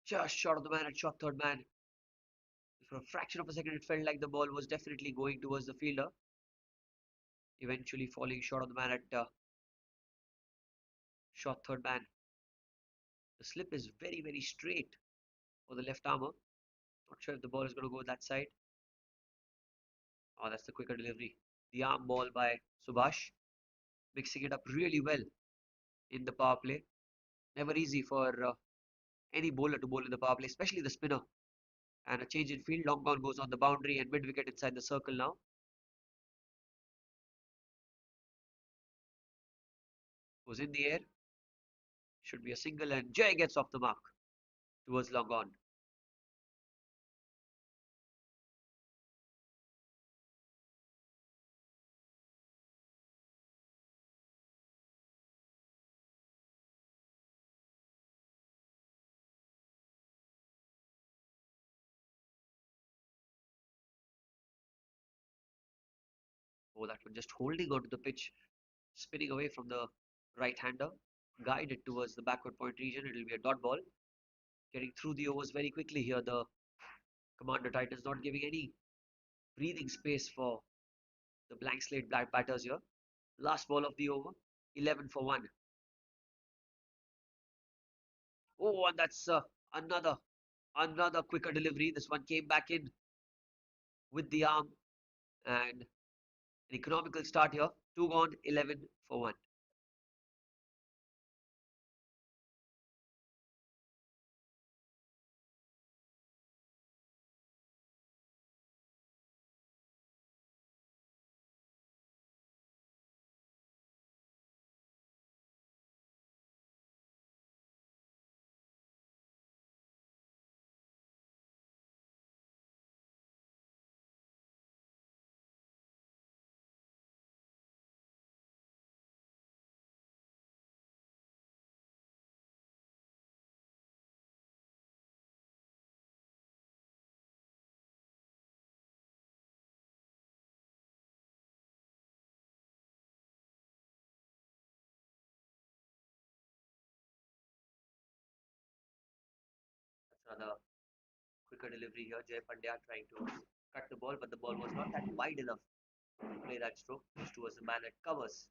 Just short of the man and shot third man. For a fraction of a second, it felt like the ball was definitely going towards the fielder. Eventually falling short of the man at shot third man. The slip is very, very straight for the left armour. Not sure if the ball is going to go that side. Oh, that's the quicker delivery. The arm ball by Subhash. Mixing it up really well in the power play. Never easy for any bowler to bowl in the power play, especially the spinner. And a change in field. Long gone goes on the boundary and mid wicket inside the circle now. Goes in the air. Should be a single and Jay gets off the mark towards long on. Oh, that one just holding onto the pitch, spinning away from the right-hander, guided towards the backward point region. It will be a dot ball. Getting through the overs very quickly here. The Commander Titans not giving any breathing space for the blank slate black batters here. Last ball of the over, 11 for 1. Oh, and that's another quicker delivery. This one came back in with the arm and an economical start here. 2 gone, 11 for 1. That's another quicker delivery here. Jay Pandya trying to cut the ball, but the ball was not that wide enough to play that stroke. Goes towards the man at covers.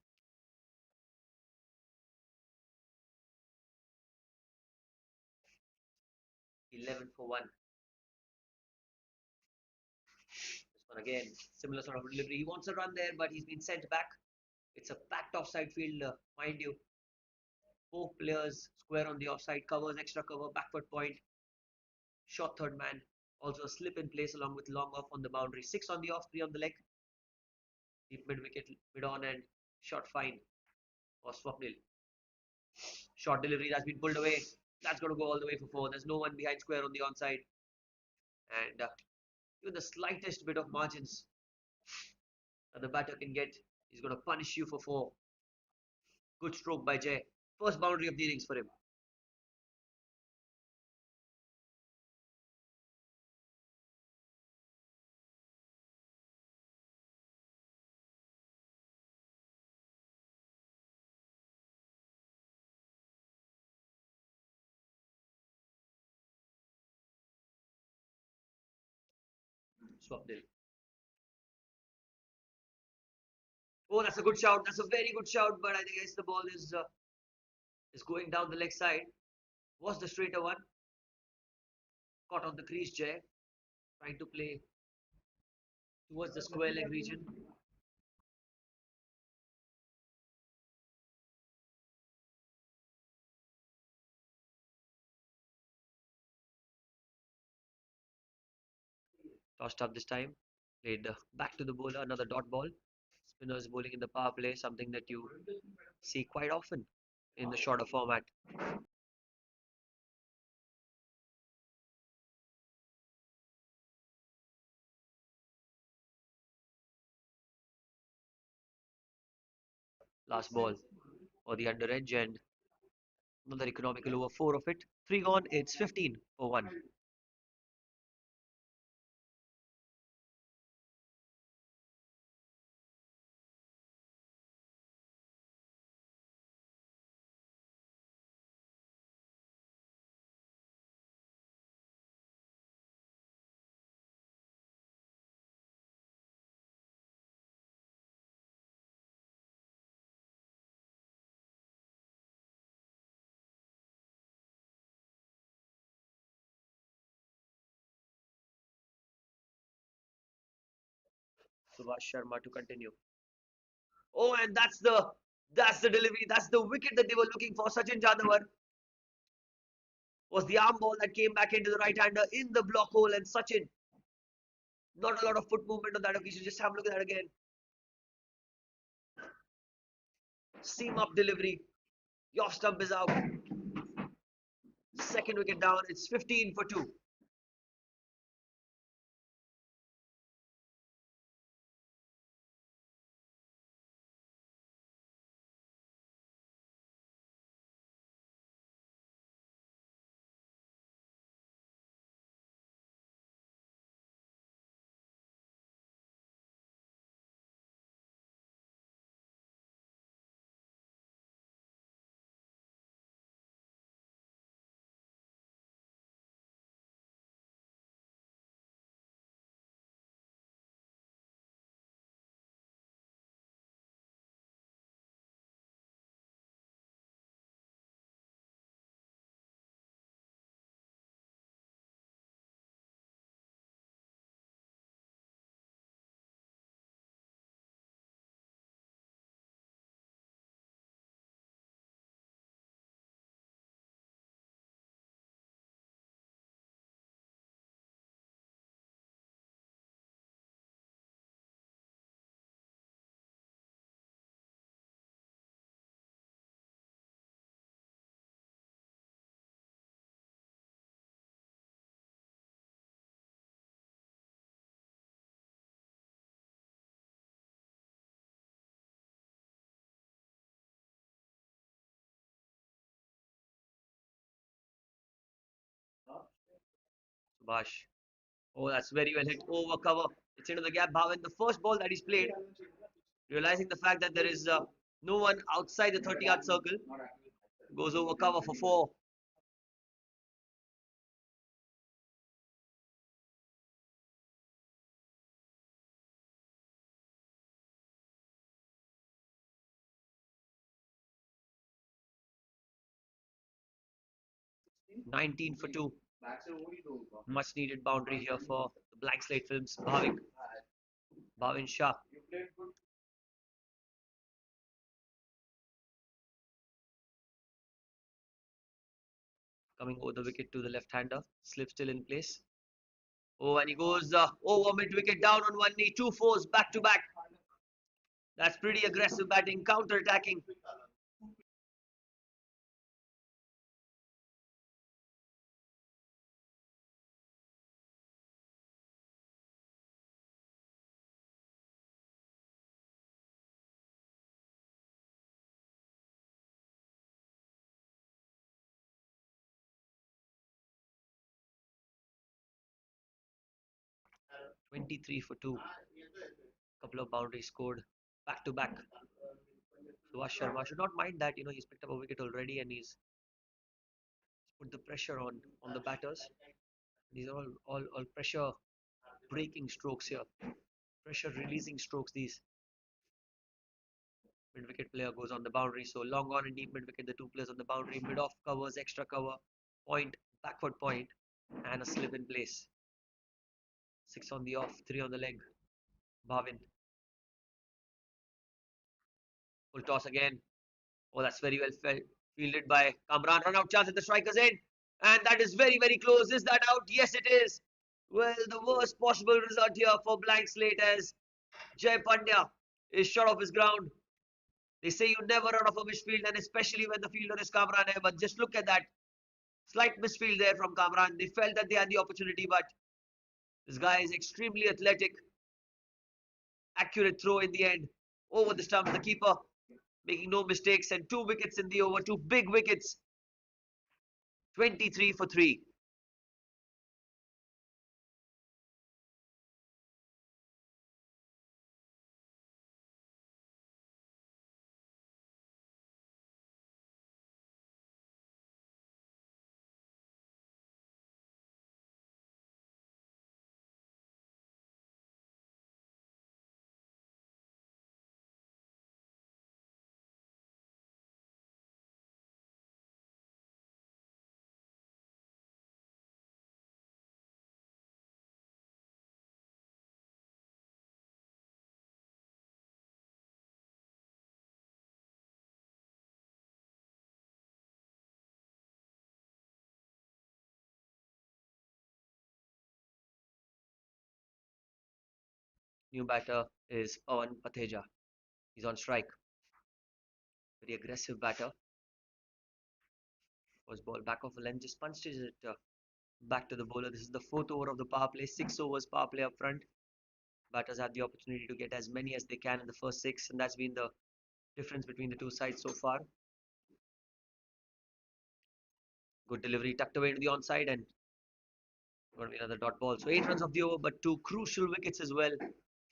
11 for 1. This one again, similar sort of delivery. He wants a run there, but he's been sent back. It's a packed offside field, mind you. 4 players square on the offside, covers, extra cover, backward point, short third man. Also a slip in place along with long off on the boundary. 6 on the off, 3 on the leg. Deep mid wicket, mid on and short fine for Swapnil. Short delivery that's been pulled away. That's going to go all the way for 4. There's no one behind square on the onside. And even the slightest bit of margins that the batter can get, he's going to punish you for 4. Good stroke by Jay. First boundary of the innings for him. Swapnil. Oh, that's a good shout. That's a very good shout, but I guess the ball is going down the leg side. Was the straighter one. Caught on the crease, Jay. Trying to play towards the square leg region. Tossed up this time. Played back to the bowler, another dot ball. Spinners bowling in the power play, something that you see quite often in the shorter format. Last ball or the under edge, and another economical over 4 of it. 3 gone, it's 15 for 1. Subhash Sharma to continue. Oh, and that's the delivery. That's the wicket that they were looking for. Sachin Jadhavar was the arm ball that came back into the right hander in the block hole, and Sachin, not a lot of foot movement on that occasion. Just have a look at that again. Seam up delivery. Your stump is out. Second wicket down. It's 15 for 2. Subhash. Oh, that's very well hit. Over cover. It's into the gap. Bhavan, the first ball that he's played, realizing the fact that there is no one outside the 30-yard circle, goes over cover for 4. 19 for 2. Much needed boundary here for the Blankslate films. Bhavin Shah coming over the wicket to the left-hander. Slip still in place. Oh, and he goes over mid-wicket down on one knee. 2 fours back to back. That's pretty aggressive batting, counter-attacking. 23 for 2. Couple of boundaries scored back to back. Suvash Sharma should not mind that. He's picked up a wicket already and he's put the pressure on the batters. These are all pressure breaking strokes here. Pressure releasing strokes, these. Mid wicket player goes on the boundary. So long on and deep mid wicket, the two players on the boundary. Mid off covers, extra cover, point, backward point, and a slip in place. 6 on the off, 3 on the leg. Bhavin. Full toss again. Oh, that's very well fielded by Kamran. Run out chance at the striker's end. And that is very, very close. Is that out? Yes, it is. Well, the worst possible result here for blank slate as Jay Pandya is shot off his ground. They say you never run off a misfield, and especially when the fielder is Kamran here. But just look at that slight misfield there from Kamran. They felt that they had the opportunity, but this guy is extremely athletic. Accurate throw in the end over the stump. The keeper making no mistakes, and 2 wickets in the over. Two big wickets. 23 for 3. New batter is Pawan Patheja. He's on strike. Very aggressive batter. First ball back off the length, just punched it back to the bowler. This is the fourth over of the power play. 6 overs power play up front. Batters have the opportunity to get as many as they can in the first six, and that's been the difference between the two sides so far. Good delivery tucked away into the onside, and going to be another dot ball. So 8 runs of the over, but two crucial wickets as well.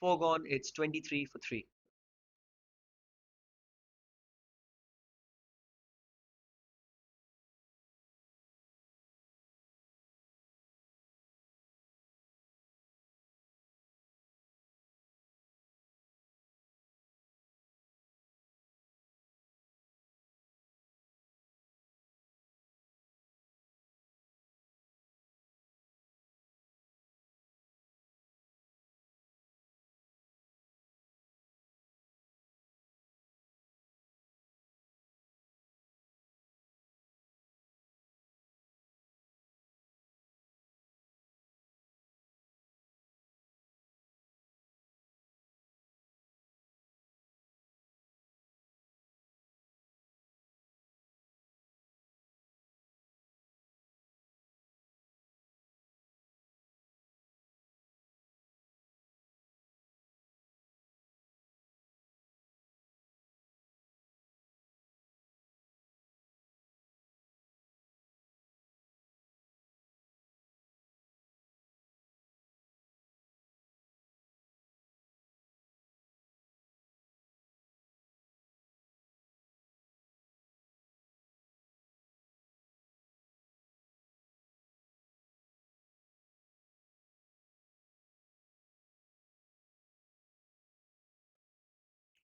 Four gone. It's 23 for 3.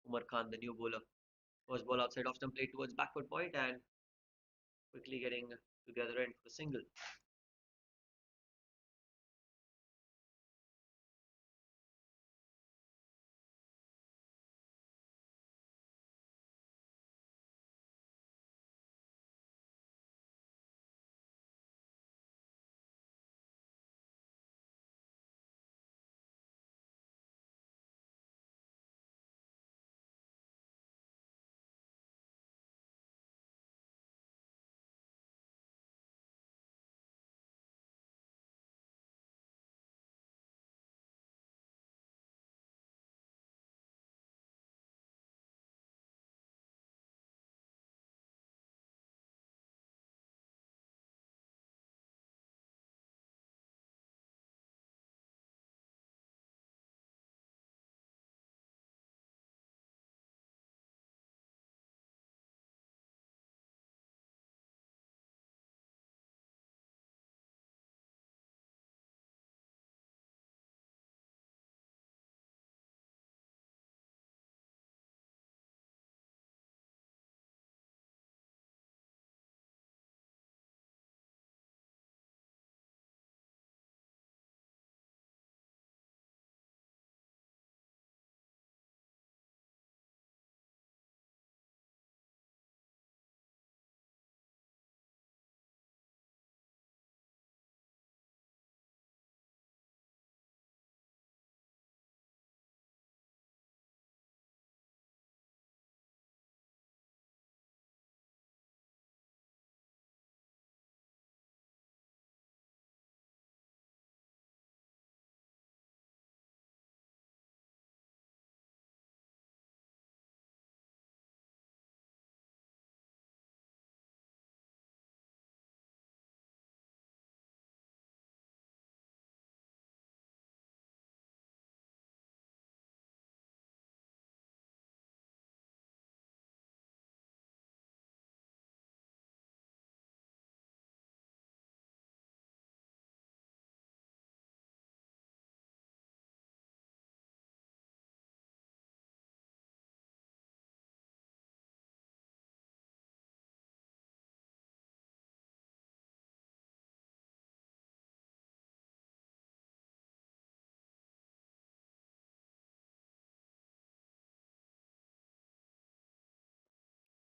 Umar Khan, the new bowler. First ball outside off stump played towards backward point and quickly getting to the other end for a single.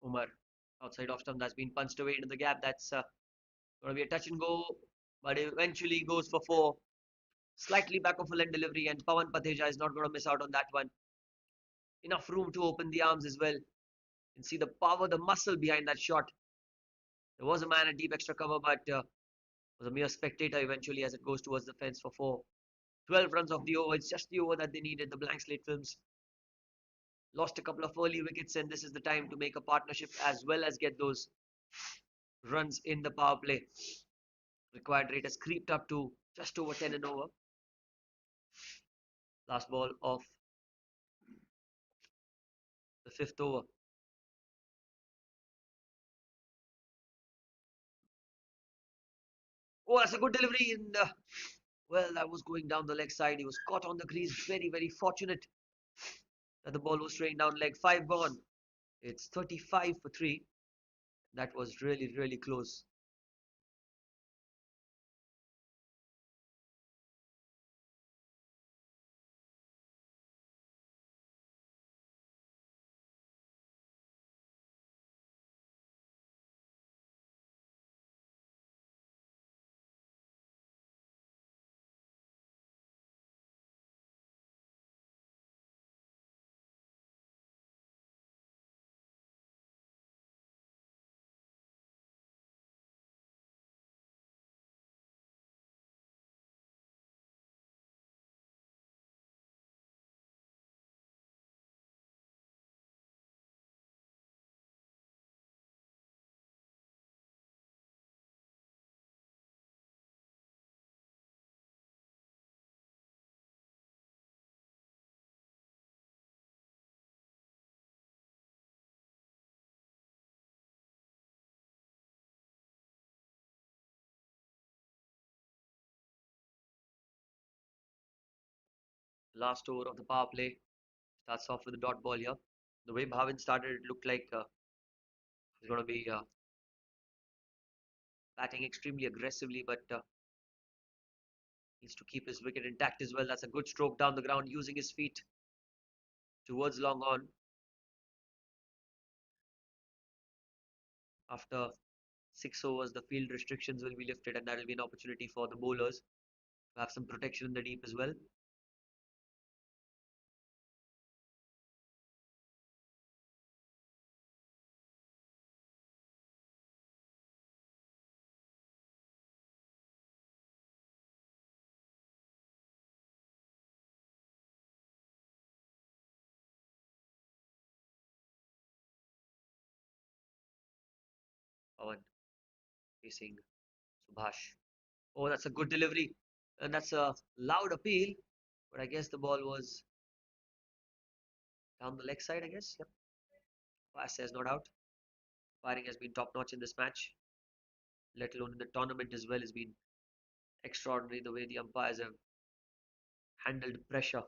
Umar outside off stump, that's been punched away into the gap. That's going to be a touch and go, but eventually goes for four. Slightly back of a leg delivery, and Pawan Pateja is not going to miss out on that one. Enough room to open the arms as well. And see the power, the muscle behind that shot. There was a man at deep extra cover, but was a mere spectator eventually as it goes towards the fence for four. 12 runs of the over. It's just the over that they needed. The Blankslate Films lost a couple of early wickets, and this is the time to make a partnership as well as get those runs in the power play. Required rate has creeped up to just over 10 and over. Last ball of the fifth over. Oh, that's a good delivery. And well, that was going down the leg side. He was caught on the crease. Very, very fortunate that the ball was straight down leg. Five gone. It's 35 for three. That was really, really close. Last over of the power play starts off with a dot ball here. The way Bhavin started, it looked like he's going to be batting extremely aggressively, but needs to keep his wicket intact as well. That's a good stroke down the ground using his feet towards long on. After 6 overs, the field restrictions will be lifted, and that will be an opportunity for the bowlers to have some protection in the deep as well. Pawan facing Subhash. Oh, that's a good delivery. And that's a loud appeal. But I guess the ball was down the leg side, I guess. Yep. Pass says not out. Firing has been top notch in this match, let alone in the tournament as well, has been extraordinary the way the umpires have handled pressure.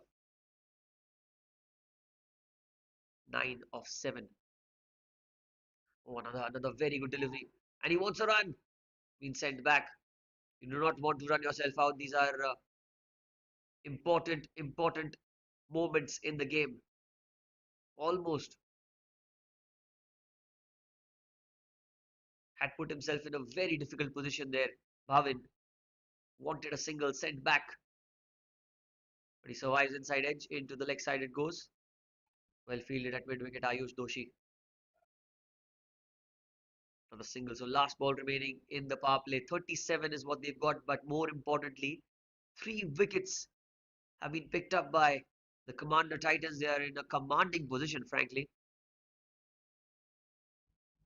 9 of 7. Oh, another very good delivery. And he wants a run. Being sent back. You do not want to run yourself out. These are important moments in the game. Almost had put himself in a very difficult position there. Bhavin wanted a single, sent back, but he survives inside edge. Into the leg side it goes. Well fielded at mid wicket, Ayush Doshi. Another single. So last ball remaining in the power play. 37 is what they've got, but more importantly, 3 wickets have been picked up by the Commander Titans. They are in a commanding position, frankly.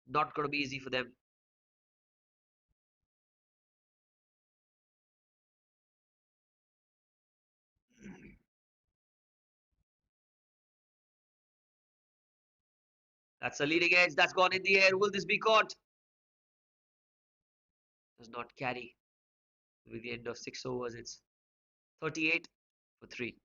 Not going to be easy for them. That's a leading edge. That's gone in the air. Will this be caught? Does not carry. With the end of 6 overs, it's 38 for 3.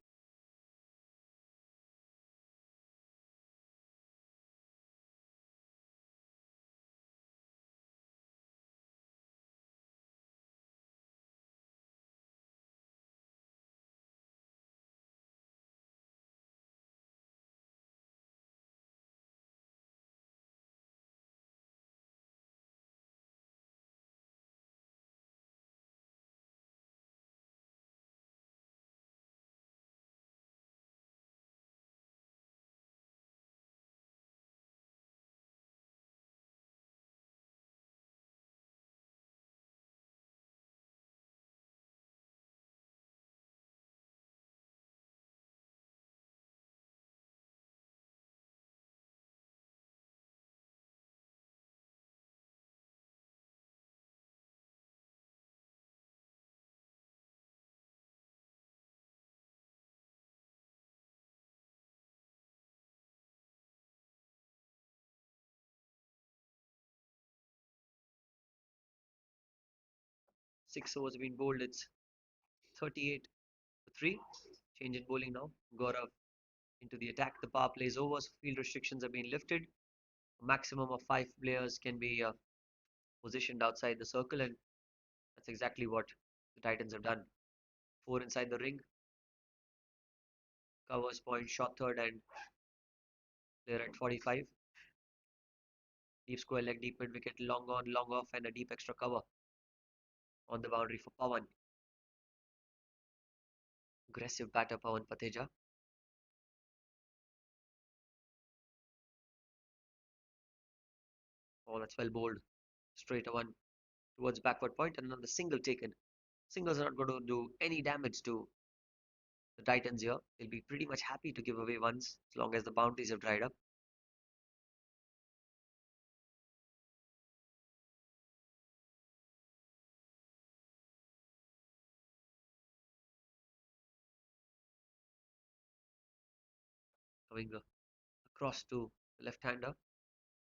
Six overs have been bowled. It's 38 for 3. Change in bowling now. Gaurav into the attack. The power play is over. So field restrictions have been lifted. A maximum of 5 players can be positioned outside the circle, and that's exactly what the Titans have done. 4 inside the ring. Covers point, shot third, and they're at 45. Deep square leg, deep mid wicket, long on, long off, and a deep extra cover on the boundary for Pawan. Aggressive batter, Pawan Pateja. Oh, that's well bowled. Straight a one towards backward point, and another single taken. Singles are not going to do any damage to the Titans here. They'll be pretty much happy to give away ones as long as the boundaries have dried up. Coming across to the left-hander,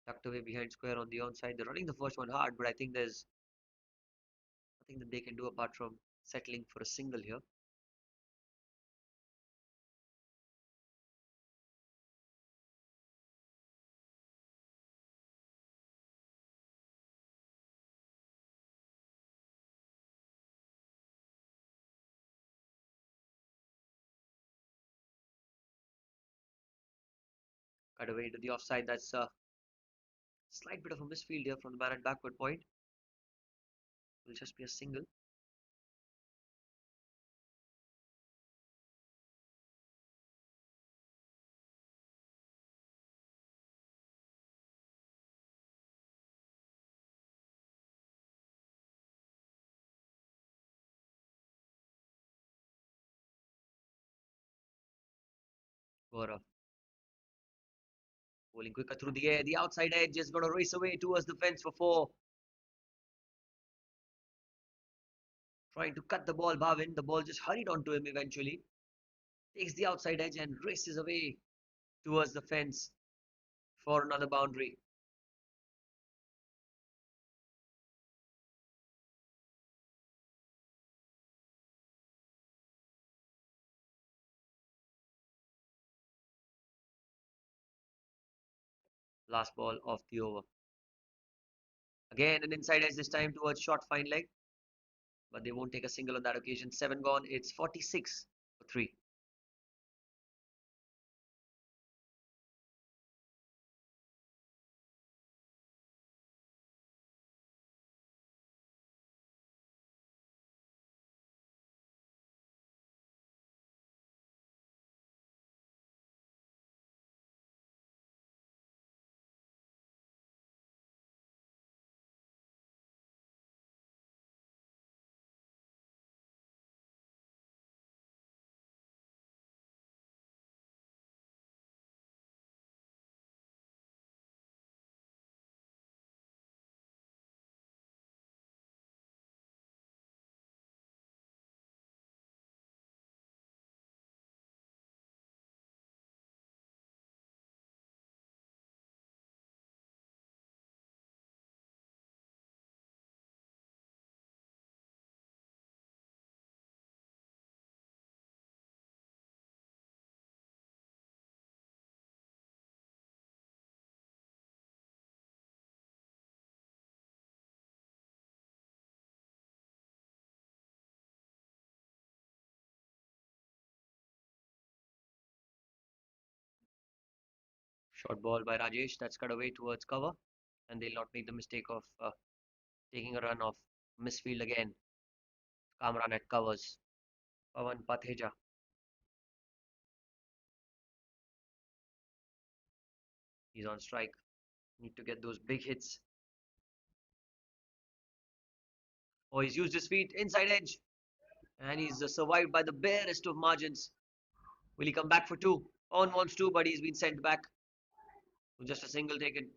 tucked away behind square on the onside. They're running the first one hard, but I think there's nothing that they can do apart from settling for a single here. Cut away into the offside. That's a slight bit of a misfield here from the man at backward point. Will just be a single. Or bowling quicker through the air. The outside edge is going to race away towards the fence for 4. Trying to cut the ball, Bhavin. The ball just hurried onto him eventually. Takes the outside edge and races away towards the fence for another boundary. Last ball of the over. Again, an inside edge this time towards short fine leg, but they won't take a single on that occasion. 7 gone. It's 46 for 3. Short ball by Rajesh. That's cut away towards cover, and they'll not make the mistake of taking a run off misfield again. Kamran at covers. Pawan Patheja. He's on strike. Need to get those big hits. Oh, he's used his feet inside edge, and he's survived by the barest of margins. Will he come back for 2? On wants 2, but he's been sent back with just a single taken.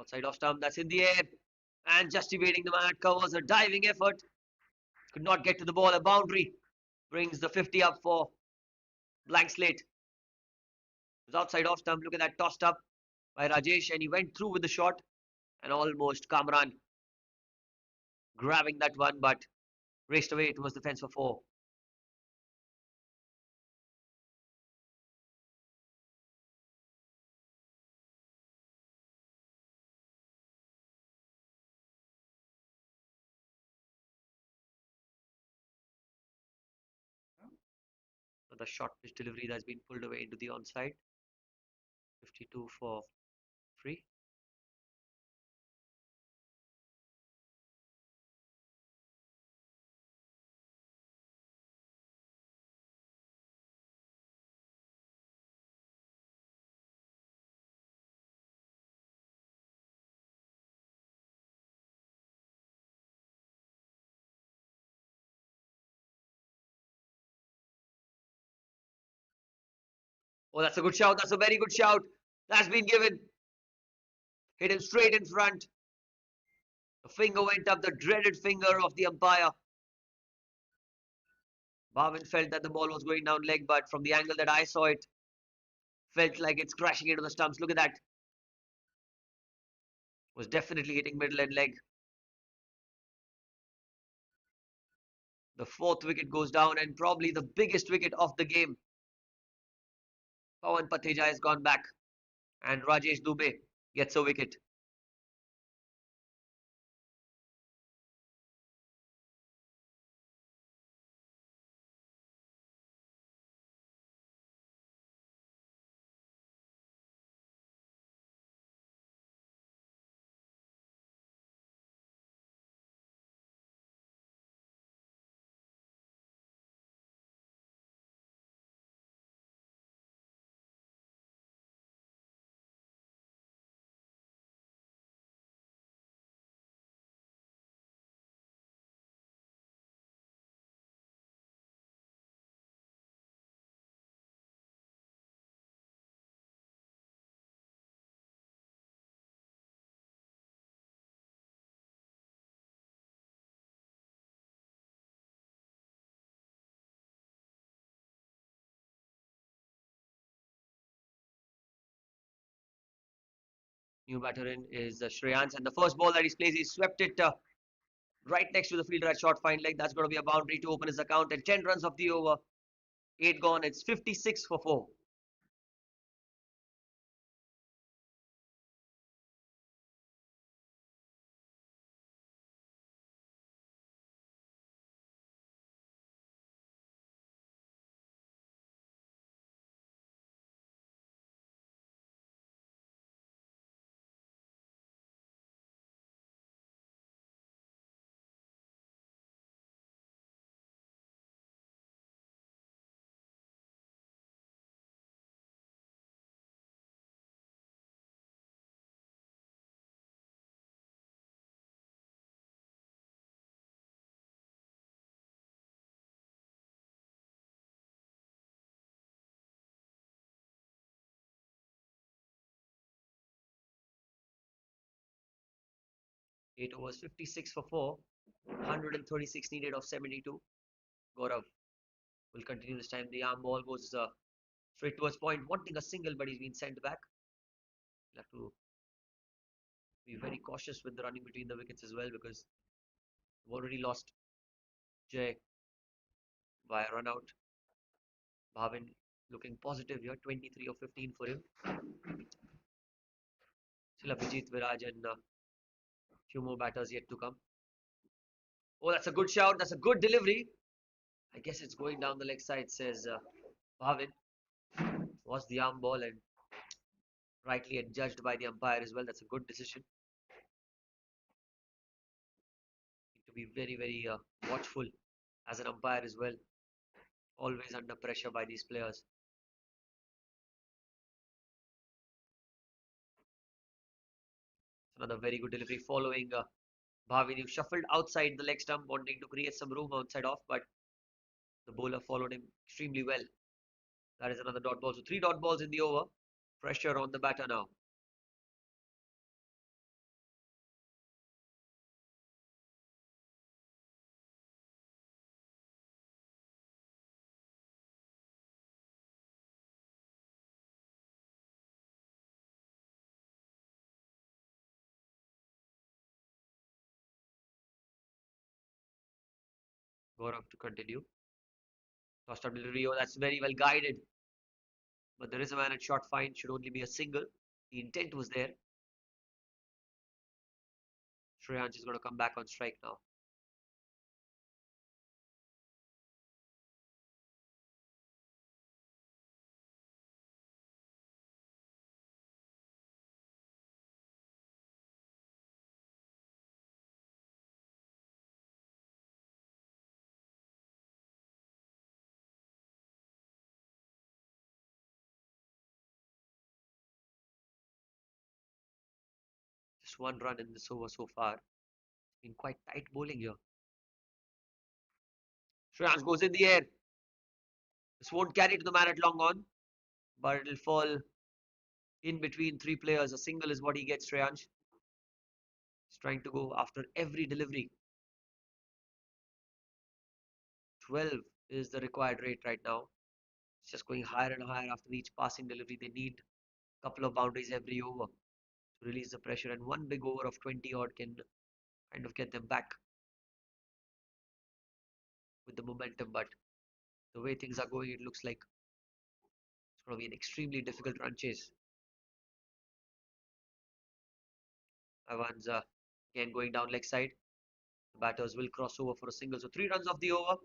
Outside off stump, that's in the air. And just evading the man, covers a diving effort. Could not get to the ball. A boundary brings the 50 up for Blankslate. It was outside off stump. Look at that, tossed up by Rajesh, and he went through with the shot. And almost Kamran grabbing that one, but raced away towards the fence for four. The short pitch delivery that's been pulled away into the onside. 52 for free. Oh, that's a good shout. That's a very good shout. That's been given. Hit him straight in front. The finger went up, the dreaded finger of the umpire. Bhavin felt that the ball was going down leg, but from the angle that I saw it, felt like it's crashing into the stumps. Look at that. Was definitely hitting middle and leg. The fourth wicket goes down, and probably the biggest wicket of the game. Pawan Patheja has gone back, and Rajesh Dubey gets a wicket. New batter in is Shreyans, and the first ball that he plays, he swept it right next to the fielder at short fine leg. That's going to be a boundary to open his account, and 10 runs of the over. 8 gone. It's 56 for 4. 8 overs, 56 for 4. 136 needed of 72. Gaurav will continue this time. The arm ball goes straight towards point, wanting a single, but he's been sent back. He'll have to be very cautious with the running between the wickets as well because we've already lost Jay by a run out. Bhavin looking positive here, 23 of 15 for him. Still Abhijit Viraj and few more batters yet to come. Oh, that's a good shout. That's a good delivery. I guess it's going down the leg side, says Bhavin. Was the arm ball and rightly adjudged by the umpire as well. That's a good decision. Need to be very, very watchful as an umpire as well. Always under pressure by these players. Another very good delivery following Bhavin. You shuffled outside the leg stump, wanting to create some room outside off, but the bowler followed him extremely well. That is another dot ball. So 3 dot balls in the over. Pressure on the batter now. Gaurav to continue. Lost up Rio, that's very well guided. But there is a man at short fine, should only be a single. The intent was there. Shreyansh is going to come back on strike now. Just one run in this over so far. Been quite tight bowling here. Shreyansh goes in the air. This won't carry to the man at long on, but it'll fall in between three players. A single is what he gets, Shreyansh. He's trying to go after every delivery. 12 is the required rate right now. It's just going higher and higher after each passing delivery. They need a couple of boundaries every over to release the pressure, and one big over of 20 odd can kind of get them back with the momentum. But the way things are going, it looks like it's going to be an extremely difficult run chase. Avanza again going down leg side. The batters will cross over for a single. So 3 runs off the over.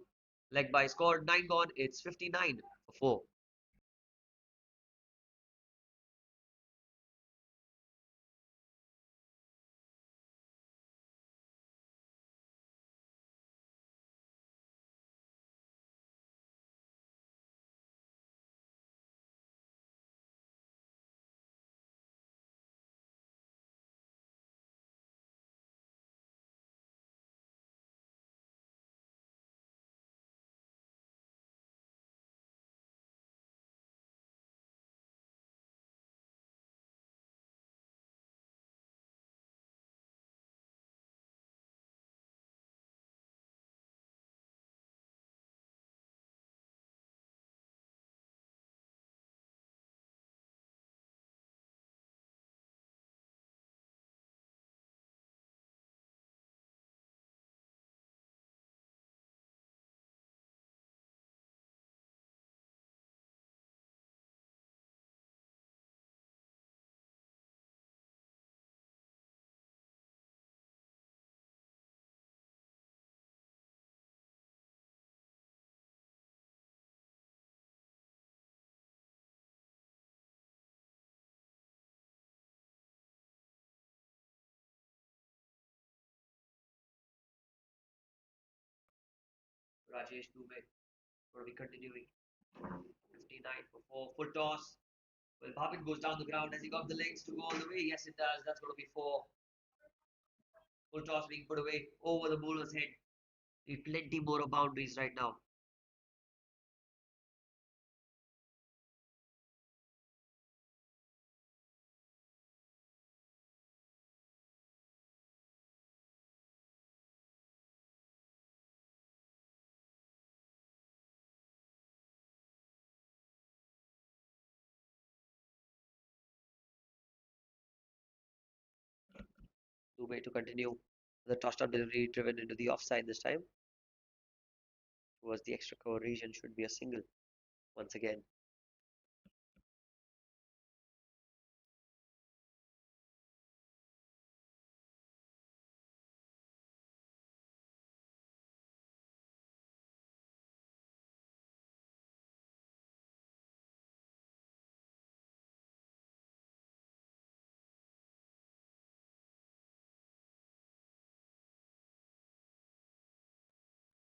Leg by scored, 9 gone. It's 59 for 4. Rajesh Dubey will be continuing. 59 for 4. Full toss. Well, Bhavin goes down the ground. Has he got the legs to go all the way? Yes, it does. That's going to be 4. Full toss being put away over the bowler's head. Need plenty more of boundaries right now. Dubey to continue. The tossed up delivery driven into the offside this time. Towards the extra cover region should be a single once again.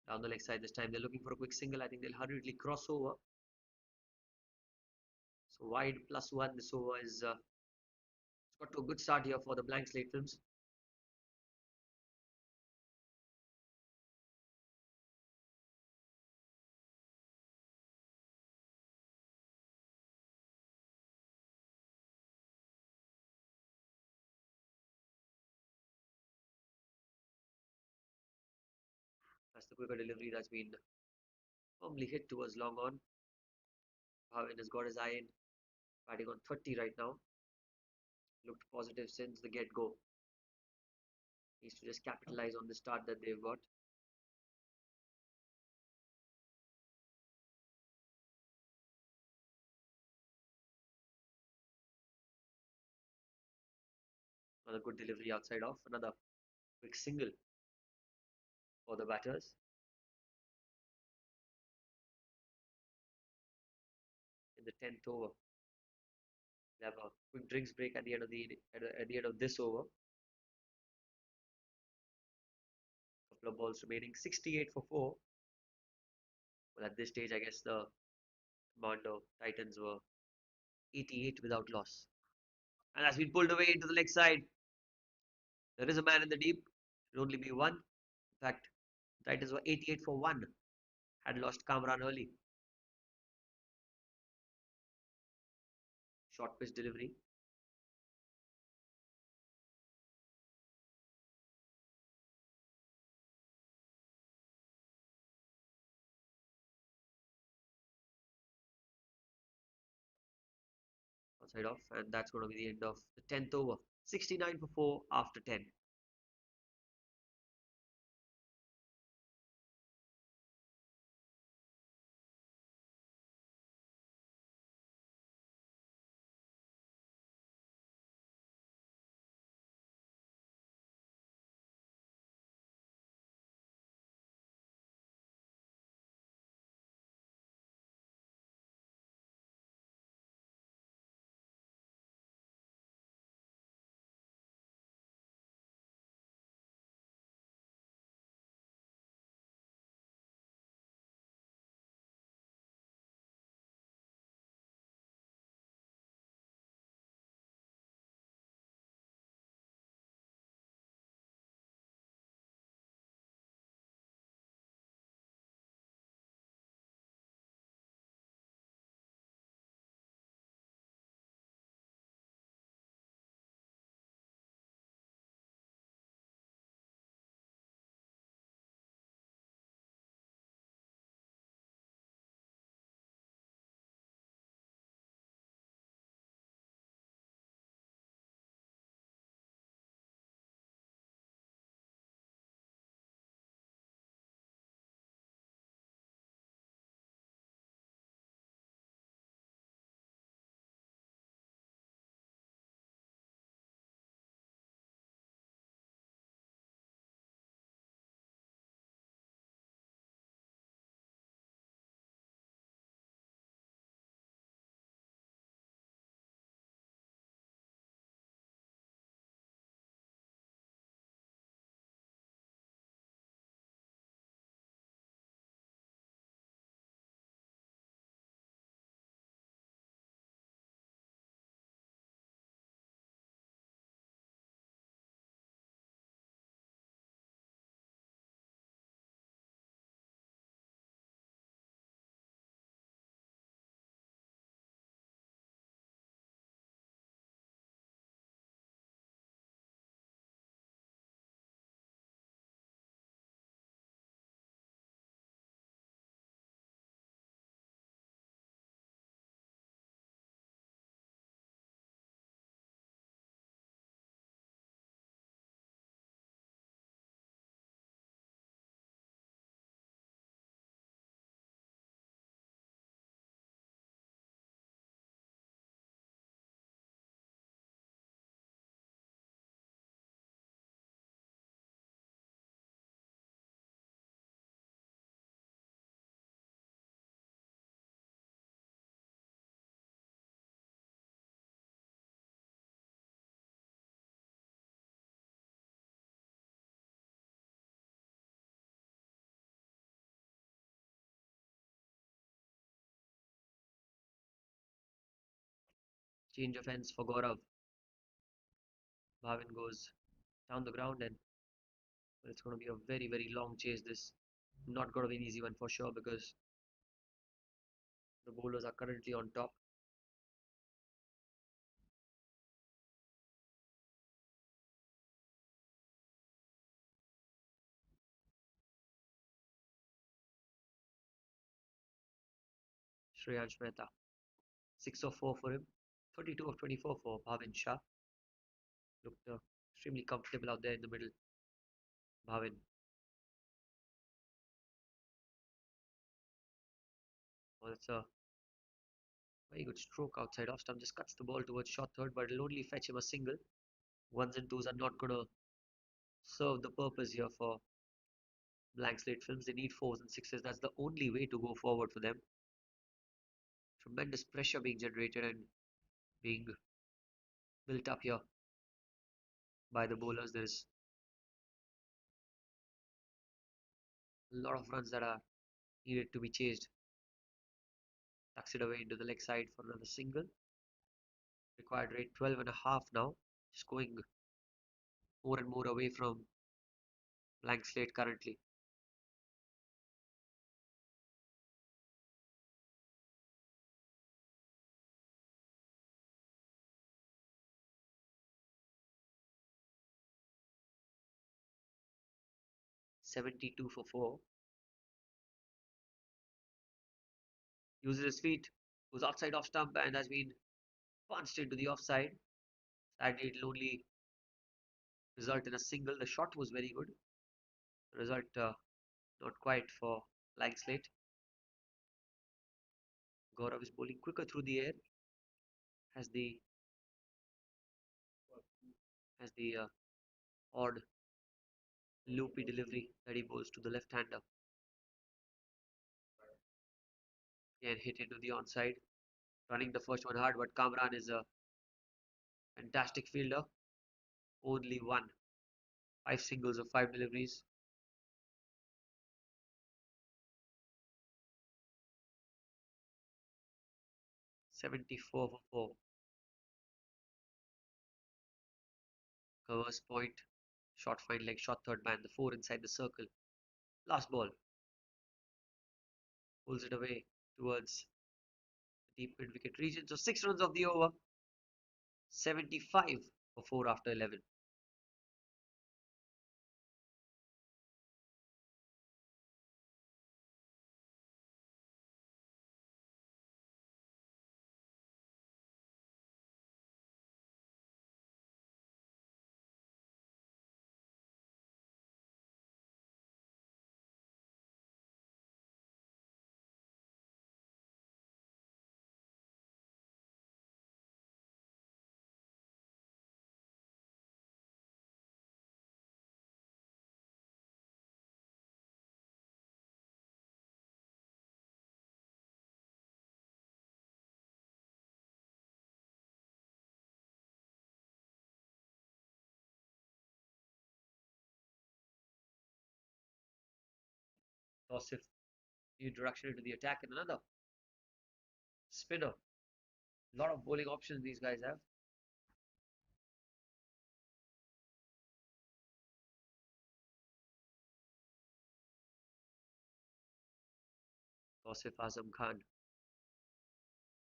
Down the leg side this time. They're looking for a quick single. I think they'll hurriedly cross over. So wide +1. This over is it's got to a good start here for the Blankslate films. That's the quicker delivery that's been firmly hit towards long on. Bhavin has got his eye in. Batting on 30 right now. Looked positive since the get-go. Needs to just capitalize on the start that they've got. Another good delivery outside off. Another quick single for the batters. In the 10th over, we have a quick drinks break at the end of the end of this over. Couple of balls remaining. 68 for 4. Well, at this stage, I guess the Mondo Titans were 88 without loss. And has been pulled away into the leg side. There is a man in the deep. It will only be one. In fact, the Titans were 88 for 1. Had lost Kamran early. Short pitch delivery. Outside off. And that's going to be the end of the 10th over. 69 for 4 after 10. Change of ends for Gaurav. Bhavin goes down the ground and well, it's going to be a very, very long chase. This not going to be an easy one for sure because the bowlers are currently on top. Shreyansh Mehta, 6 of 4 for him, 32 of 24 for Bhavin Shah. Looked extremely comfortable out there in the middle. Bhavin, well, it's a very good stroke outside off stump. Just cuts the ball towards short third, but it'll only fetch him a single. Ones and twos are not going to serve the purpose here for blank slate films. They need fours and sixes. That's the only way to go forward for them. Tremendous pressure being generated and being built up here by the bowlers. There's a lot of runs that are needed to be chased. Tucks it away into the leg side for another single. Required rate 12 and a half now. Just going more and more away from blank slate currently. $72 for 4. Uses his feet, goes outside off stump and has been punched into the offside. Sadly, it'll only result in a single. The shot was very good. The result not quite for Blankslate. Gaurav is bowling quicker through the air. Has the odd loopy delivery that he bowls to the left-hander. Again hit into the onside. Running the first one hard, but Kamran is a fantastic fielder. Only one. 5 singles of 5 deliveries. 74 for 4. Covers point. Short fine leg, shot third man. The 4 inside the circle. Last ball. Pulls it away towards the deep mid wicket region. So 6 runs of the over. 75 for 4 after 11. Tausif, new introduction into the attack and another spinner. A lot of bowling options these guys have. Tausif Azam Khan.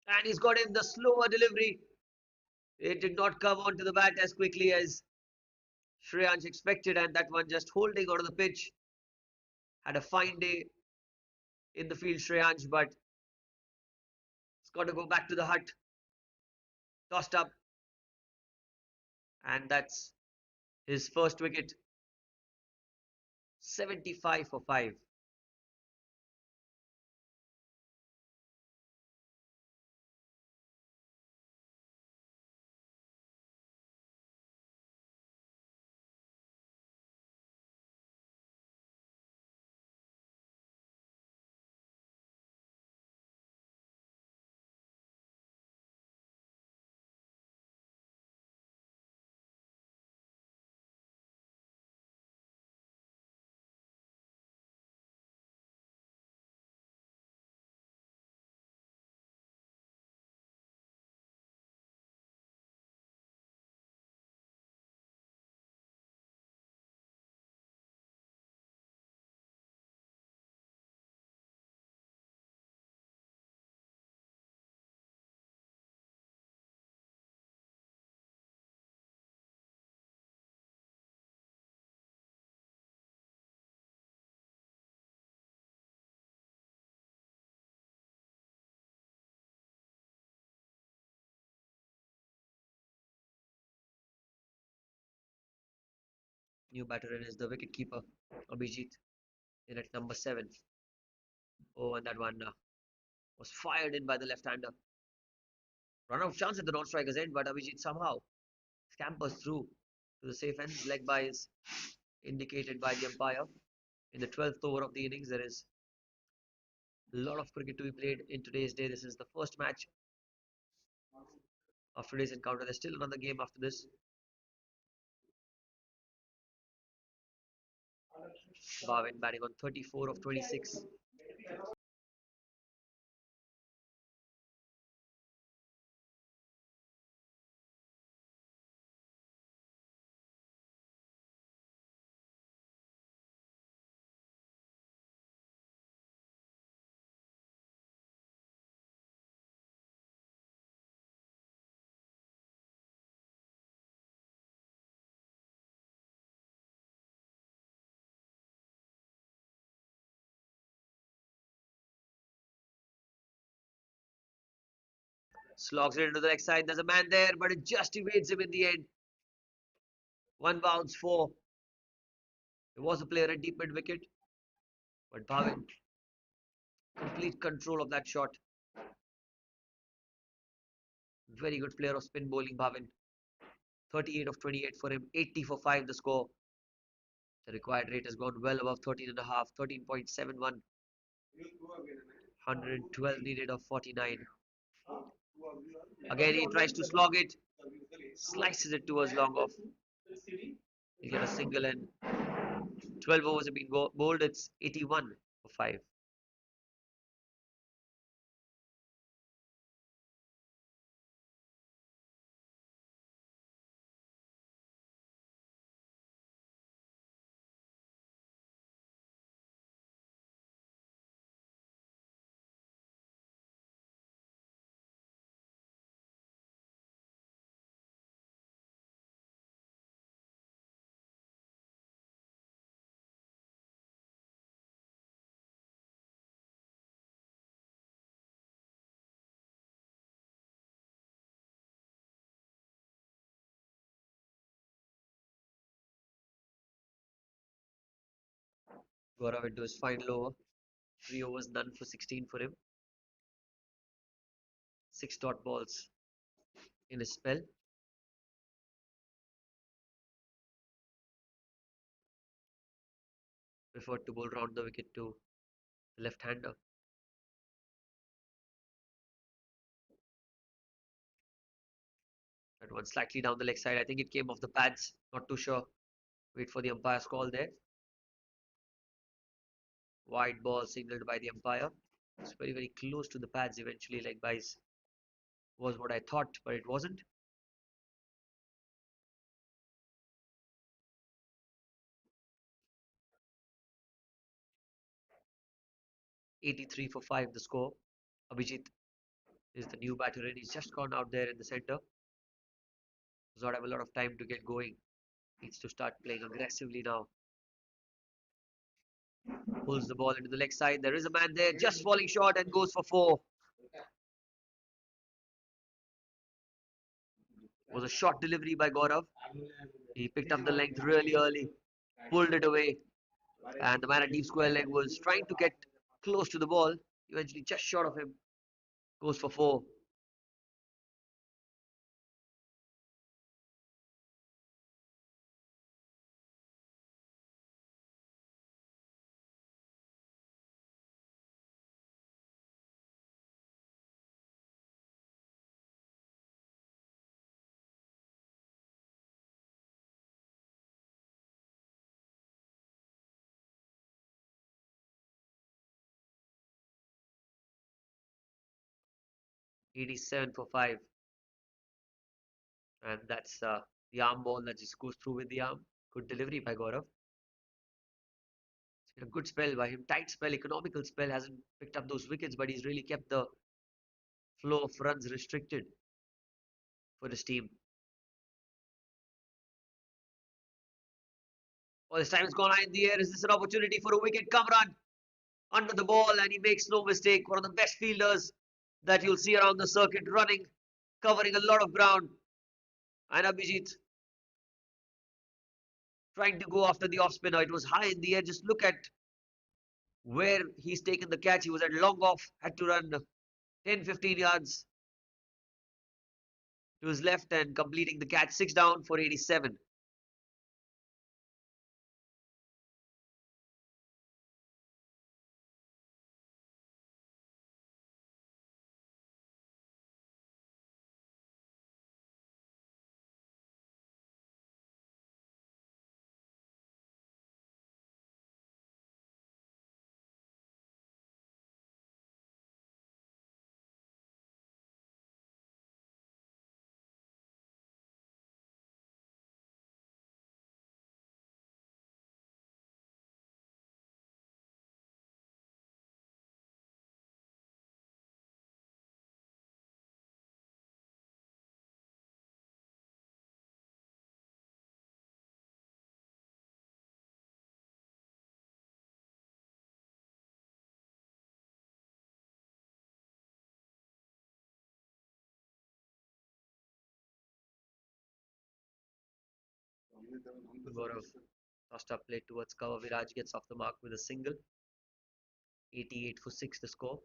And he's got in the slower delivery. It did not come onto the bat as quickly as Shreyansh expected, and that one just holding onto the pitch. Had a fine day in the field, Shreyansh, but it's got to go back to the hut. Tossed up, and that's his first wicket. 75 for 5. New batter in is the wicket keeper, Abhijit, in at number 7. Oh, and that one was fired in by the left-hander. Run out chance at the non-striker's end, but Abhijit somehow scampers through. to the safe end. Leg by is indicated by the umpire. In the 12th over of the innings, there is a lot of cricket to be played in today's day. This is the first match of today's encounter. There's still another game after this. Bhavin batting on 34 of 26. Slogs it into the leg side. There's a man there, but it just evades him in the end. One bounce for. There was a player at deep mid wicket, but Bhavin, complete control of that shot. Very good player of spin bowling, Bhavin. 38 of 28 for him, 80 for 5 the score. The required rate has gone well above 13 and a half, 13.71. 112 needed of 49. Again, he tries to slog it, slices it towards long off. He get a single and 12 overs have been bowled. It's 81 for 5. Gaurav into his final over. 3 overs, none for 16 for him. 6 dot balls in his spell. Preferred to bowl round the wicket to the left-hander. That one slightly down the leg side. I think it came off the pads. Not too sure. Wait for the umpire's call there. Wide ball signaled by the umpire. It's very, very close to the pads eventually. Leg byes was what I thought, but it wasn't. '83 for 5 the score. Abhijit is the new batter and he's just gone out there in the centre. Does not have a lot of time to get going. Needs to start playing aggressively now. Pulls the ball into the leg side. There is a man there just falling short and goes for 4. Was a short delivery by Gaurav. He picked up the length really early, pulled it away, and the man at deep square leg was trying to get close to the ball. Eventually, just short of him, goes for 4. '87 for 5, and that's the arm ball that just goes through with the arm. Good delivery by Gaurav. It's been a good spell by him. Tight spell, economical spell. Hasn't picked up those wickets, but he's really kept the flow of runs restricted for his team. All this time it's gone high in the air. Is this an opportunity for a wicket? Kamran under the ball, and he makes no mistake. One of the best fielders that you'll see around the circuit, running, covering a lot of ground. And Abhijit trying to go after the off spinner. It was high in the air. Just look at where he's taken the catch. He was at long off, had to run 10-15 yards to his left and completing the catch. 6 down for 87. Gaurav tossed up play towards cover. Viraj gets off the mark with a single. 88 for 6 the score.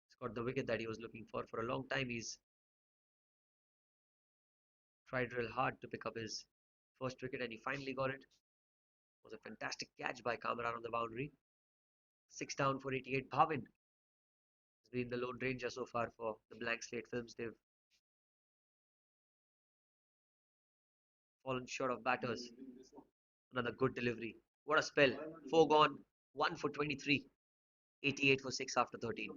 He's got the wicket that he was looking for a long time. He's tried real hard to pick up his first wicket and he finally got it. It was a fantastic catch by Kamran on the boundary. 6 down for 88. Bhavin has been the lone ranger so far for the Blankslate films. They've fallen short of batters. Another good delivery. What a spell. 4 gone, 1 for 23. 88 for 6 after 13.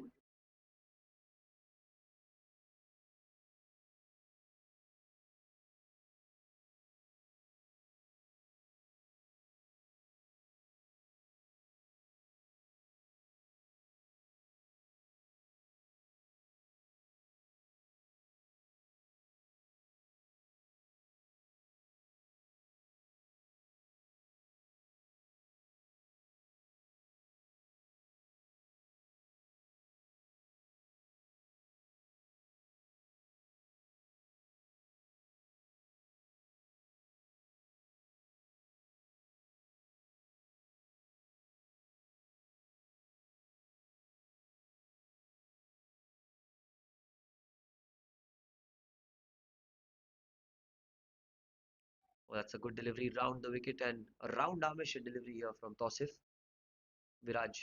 Well, that's a good delivery round the wicket and a round armish delivery here from Tosif. Viraj.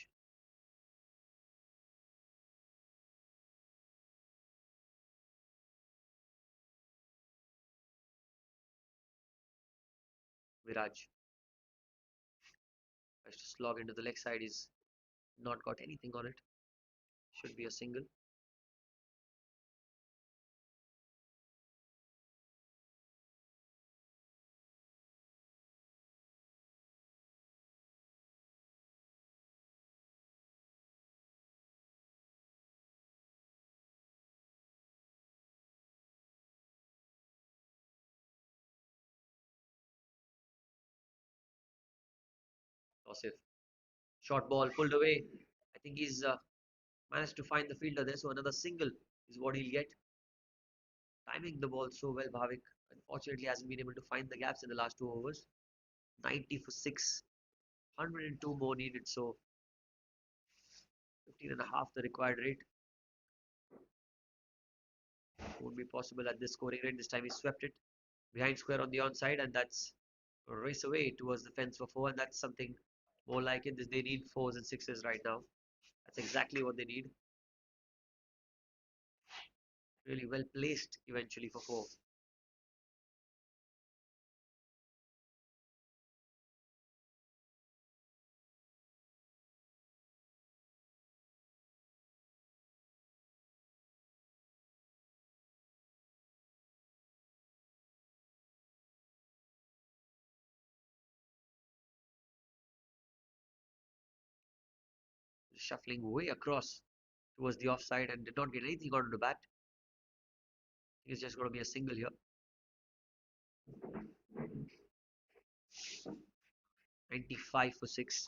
Viraj tries to slog into the leg side. He's not got anything on it. Should be a single. Tosif. Short ball pulled away. I think he's managed to find the fielder there. So another single is what he'll get. Timing the ball so well, Bhavik. Unfortunately, hasn't been able to find the gaps in the last 2 overs. 90 for 6. 102 more needed. So 15 and a half the required rate. Won't be possible at this scoring rate. This time he swept it behind square on the onside, and that's a race away towards the fence for 4. And that's something more like it. They need 4s and 6s right now. That's exactly what they need. Really well placed eventually for 4. Shuffling way across towards the offside and did not get anything onto the bat. It's just going to be a single here. 95 for 6.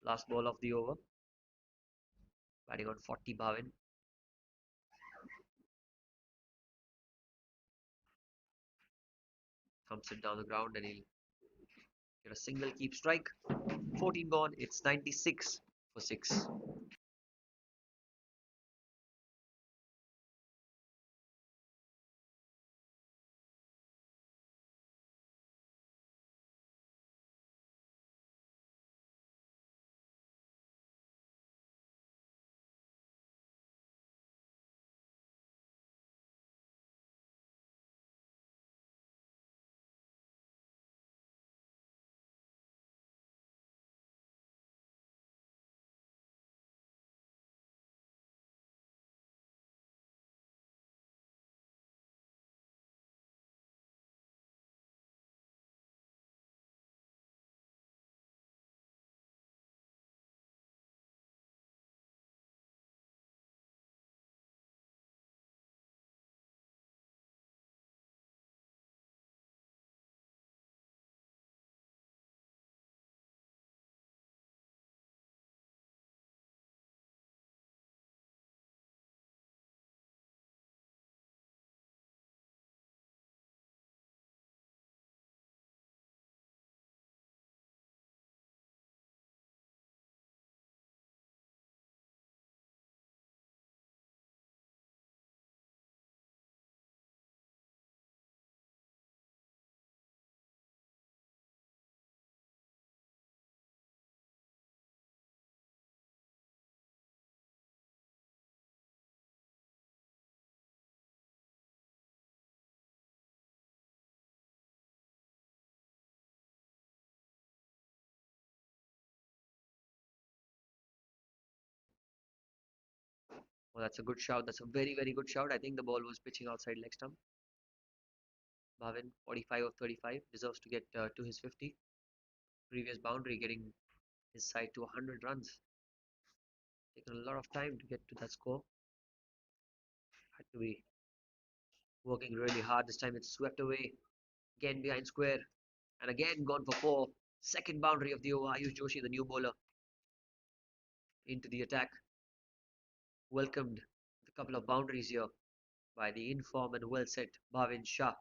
Last ball of the over. Batting on 40, Bhavin. Thumps it down the ground and he'll get a single, keep strike. 14 gone. It's 96 for 6. Oh, that's a good shout. That's a very, very good shout. I think the ball was pitching outside leg stump. Bhavin, 45 of 35, deserves to get to his 50. Previous boundary, getting his side to 100 runs. Taken a lot of time to get to that score. Had to be working really hard. This time it's swept away. Again behind square. And again gone for four. Second boundary of the over. Ayush Joshi, the new bowler, into the attack. Welcomed a couple of boundaries here by the informed and well set Bhavin Shah.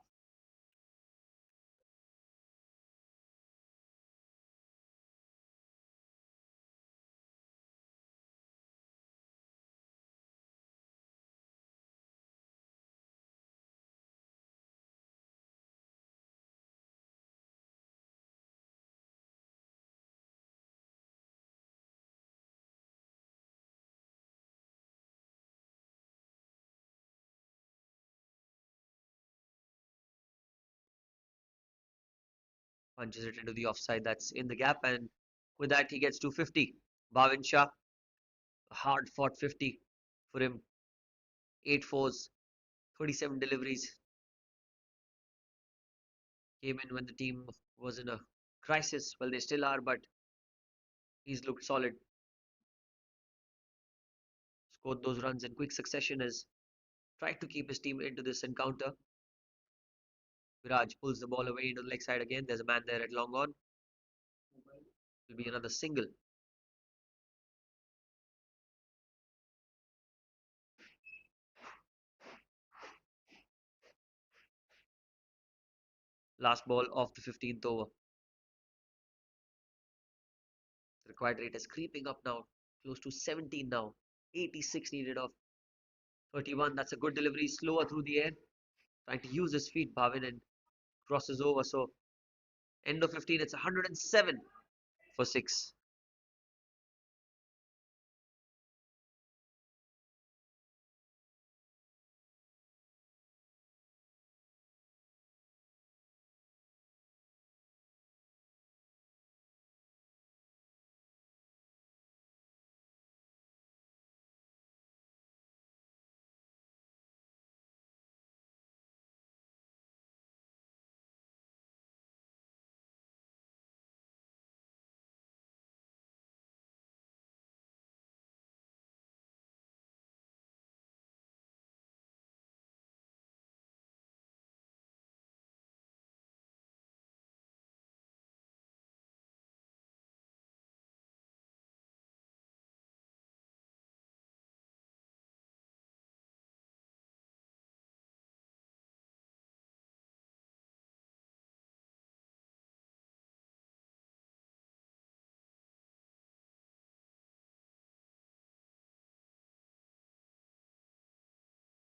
Punches it into the offside that's in the gap, and with that he gets to 50. Bhavin Shah, a hard fought 50 for him. 8 fours, 37 deliveries. Came in when the team was in a crisis. Well, they still are, but he's looked solid. Scored those runs in quick succession as tried to keep his team into this encounter. Viraj pulls the ball away into the leg side again. There's a man there at long on. Will be another single. Last ball of the 15th over. The required rate is creeping up now, close to 17 now. 86 needed of 31. That's a good delivery, slower through the air. Trying to use his feet, Bhavin, and crosses over. So, end of 15, it's 107 for 6.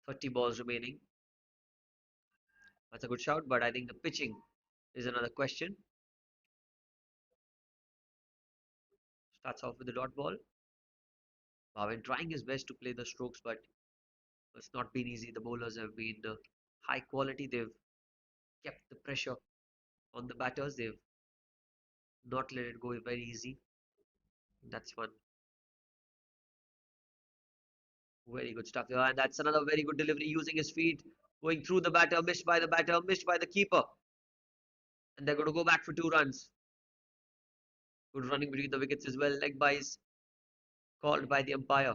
30 balls remaining. That's a good shout, but I think the pitching is another question. Starts off with the dot ball. Bhavin trying his best to play the strokes, but it's not been easy. The bowlers have been high quality. They've kept the pressure on the batters. They've not let it go very easy. That's one very good stuff here. And that's another very good delivery using his feet, going through the batter, missed by the keeper. And they're going to go back for 2 runs. Good running between the wickets as well. Leg byes called by the umpire.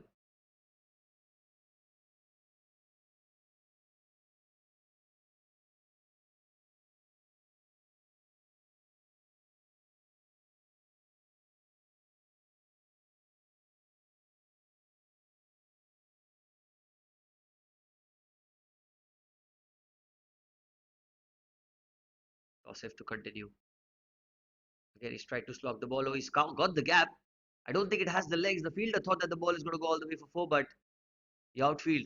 Tosif to continue. Again, he's tried to slog the ball over. He's got the gap. I don't think it has the legs. The fielder thought that the ball is going to go all the way for 4, but the outfield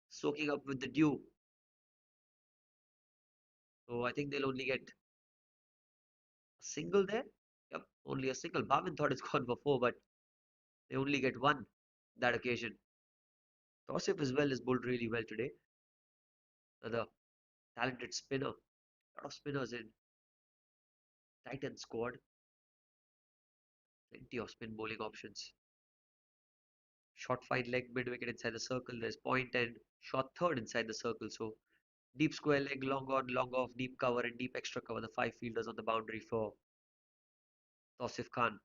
soaking up with the dew. So I think they'll only get a single there. Yep, only a single. Bhavin thought it's gone for 4, but they only get one that occasion. Tosif as well is bowled really well today. Another talented spinner. A lot of spinners in Titan squad. Plenty of spin bowling options. Short fine leg mid wicket inside the circle. There's point and short third inside the circle. So deep square leg, long on, long off, deep cover and deep extra cover. The five fielders on the boundary for Tausif Khan.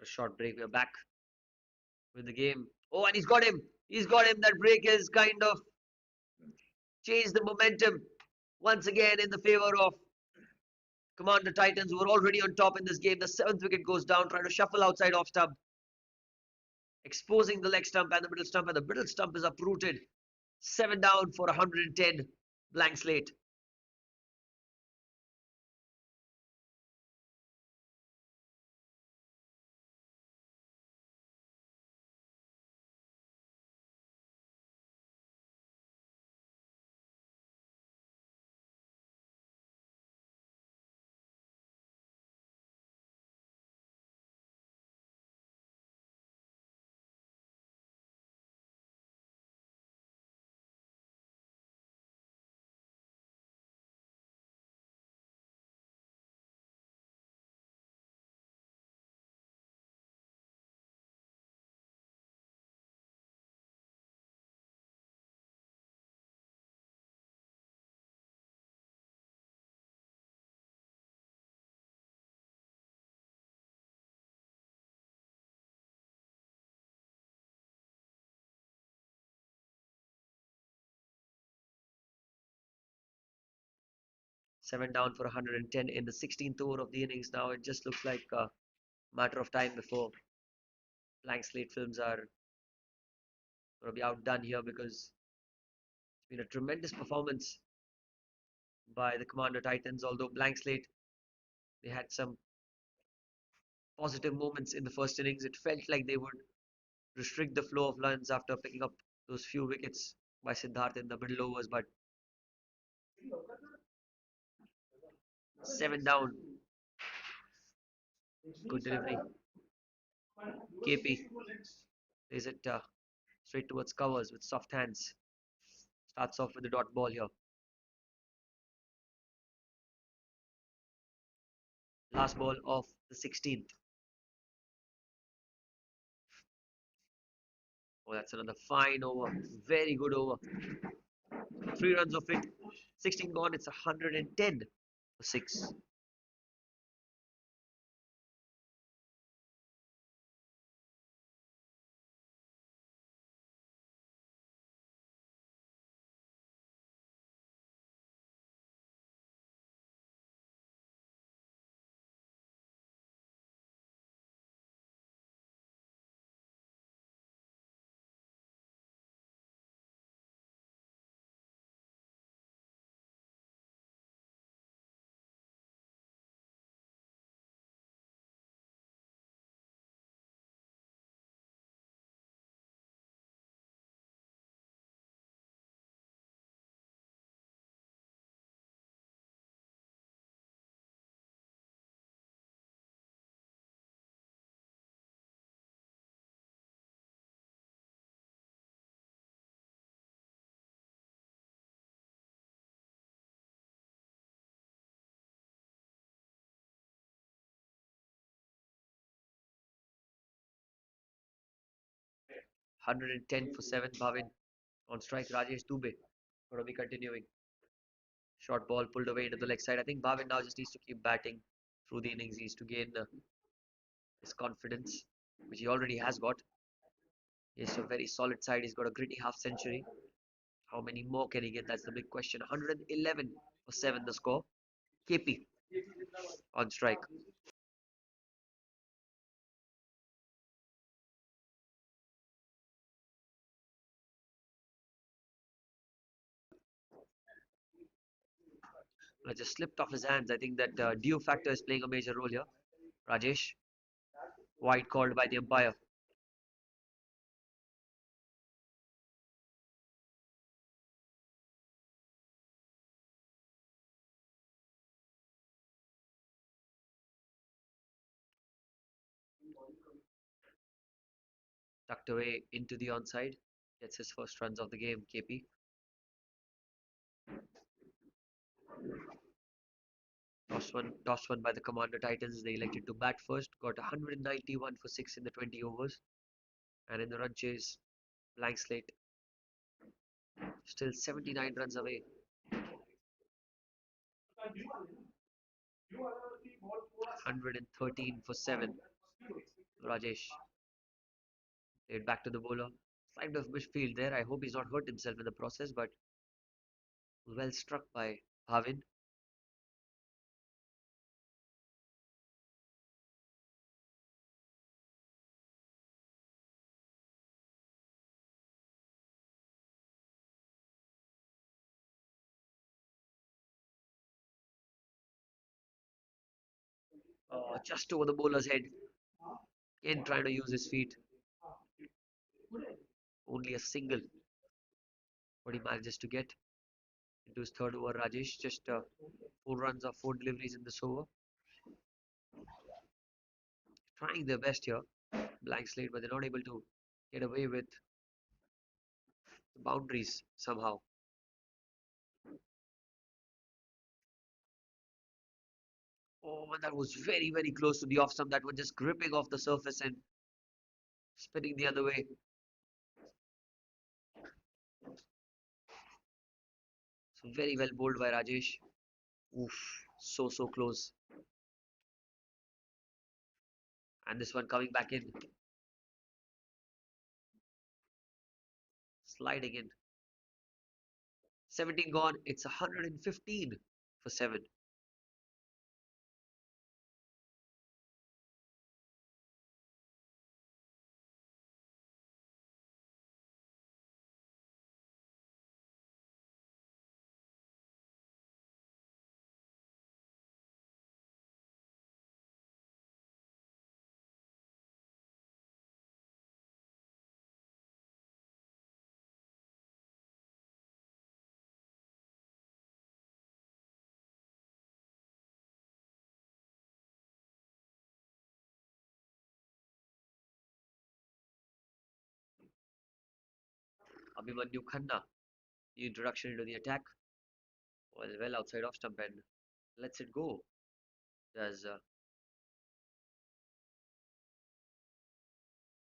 A short break. We're back with the game. Oh, and he's got him. He's got him. That break has kind of changed the momentum once again in the favor of Commander Titans, who were already on top in this game. The seventh wicket goes down, trying to shuffle outside off stump, exposing the leg stump and the middle stump, and the middle stump is uprooted. 7 down for 110. Blank slate. Seven down for 110 in the 16th over of the innings. Now it just looks like a matter of time before blank slate films are going to be outdone here, because it's been a tremendous performance by the Commander Titans. Although blank slate, they had some positive moments in the first innings. It felt like they would restrict the flow of runs after picking up those few wickets by Siddharth in the middle overs, but 7 down. Good delivery. KP plays it straight towards covers with soft hands. Starts off with the dot ball here. Last ball of the 16th. Oh, that's another fine over. Very good over. 3 runs of it. 16 gone. It's 110 for 6. 110 for 7. Bhavin on strike. Rajesh Dubey going to be continuing. Short ball pulled away into the leg side. I think Bhavin now just needs to keep batting through the innings. He needs to gain his confidence, which he already has got. He's a very solid side. He's got a gritty half century. How many more can he get? That's the big question. 111 for 7 the score. KP on strike. It just slipped off his hands. I think that due factor is playing a major role here. Rajesh, wide called by the umpire. Tucked away into the onside. Gets his first runs of the game, KP. Tossed one by the Commander Titans. They elected to bat first. Got 191 for 6 in the 20 overs. And in the run chase, Blankslate still 79 runs away. 113 for 7. Rajesh played back to the bowler. Slight of midfield there. I hope he's not hurt himself in the process, but well struck by Bhavin. Just over the bowler's head. Again trying to use his feet. Only a single. What he manages to get into his third over. Rajesh just 4 runs of 4 deliveries in this over. Trying their best here. Blank slate, but they're not able to get away with the boundaries somehow. Oh, and that was very, very close to the off stump. That was just gripping off the surface and spinning the other way. So very well bowled by Rajesh. Oof, so close. And this one coming back in, sliding in. 17 gone. It's 115 for 7. Abhimanyu Khanna, the introduction into the attack. Well outside off stump and lets it go. Does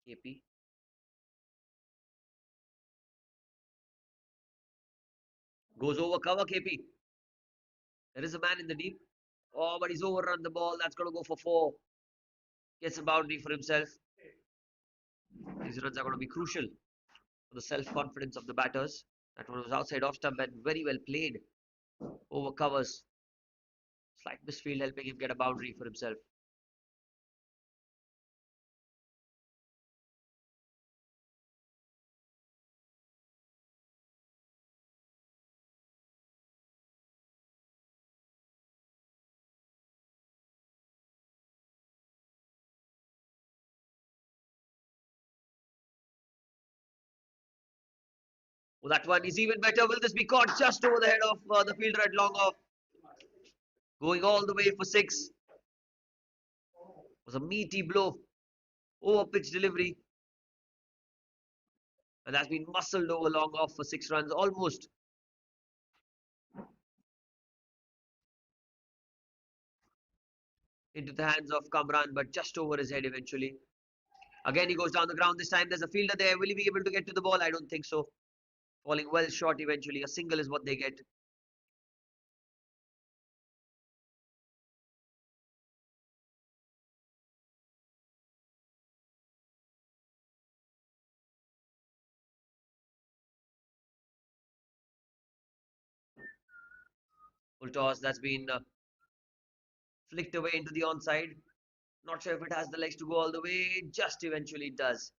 KP. Goes over cover KP. There is a man in the deep. Oh, but he's overrun the ball. That's going to go for 4. Gets a boundary for himself. These runs are going to be crucial for the self-confidence of the batters. That one was outside off stump and very well played. Over covers. Slight misfield helping him get a boundary for himself. Oh, that one is even better. Will this be caught just over the head of the fielder at long off? Going all the way for 6. Was a meaty blow. Over pitch delivery. And that's been muscled over long off for 6 runs almost. Into the hands of Kamran, but just over his head eventually. Again, he goes down the ground. This time there's a fielder there. Will he be able to get to the ball? I don't think so. Falling well short eventually. A single is what they get. Full toss that's been flicked away into the onside. Not sure if it has the legs to go all the way. Just eventually it does.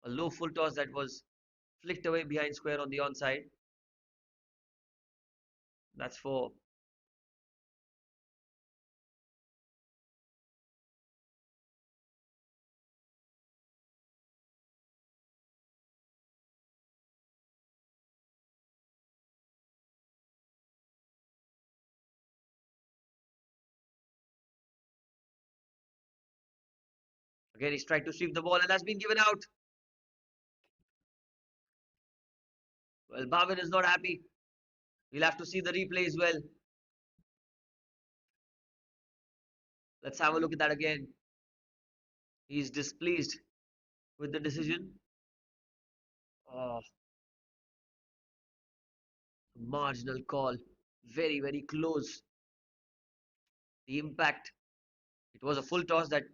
A low full toss that was flicked away behind square on the onside. That's for again he's tried to sweep the ball and that's been given out. Well, Bhavin is not happy. We'll have to see the replay as well. Let's have a look at that again. He's displeased with the decision. Oh, marginal call. Very, very close. The impact. It was a full toss that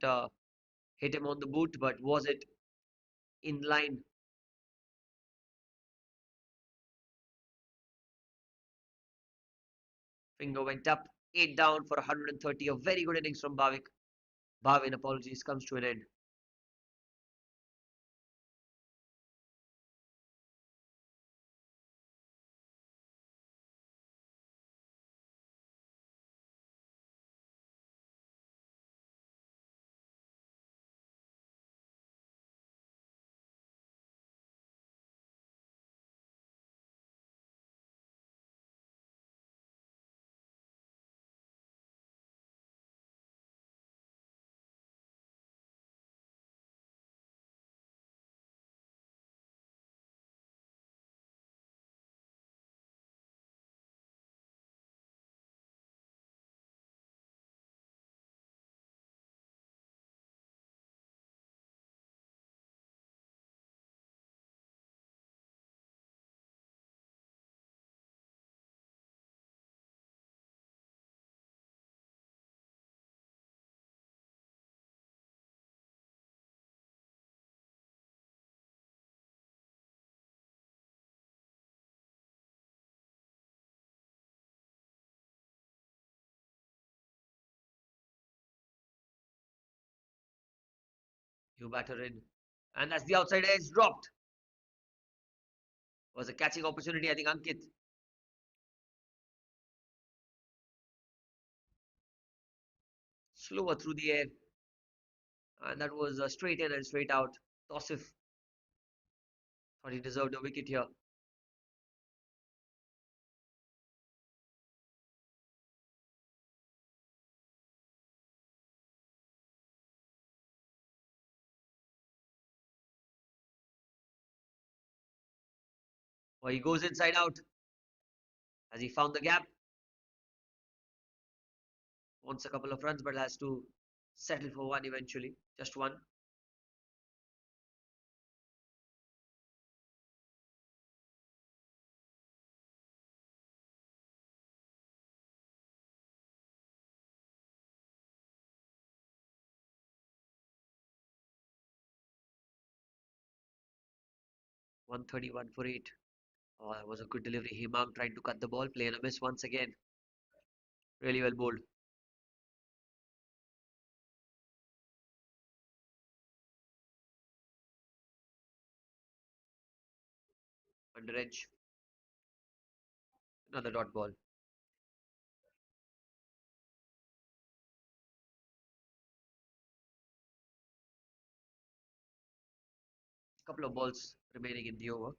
hit him on the boot, but was it in line? Finger went up. 8 down for 130. A very good innings from Bhavik. Bhavin, apologies, comes to an end. You batter in. And as the outside edge dropped. Was a catching opportunity, I think Ankit. Slower through the air. And that was straight in and straight out. Tosif thought he deserved a wicket here. Well, he goes inside out as he found the gap. Wants a couple of runs, but has to settle for one eventually. Just one. 131 for 8. Oh, that was a good delivery. Himang trying to cut the ball. Play and a miss once again. Really well bowled. Under edge. Another dot ball. Couple of balls remaining in the over.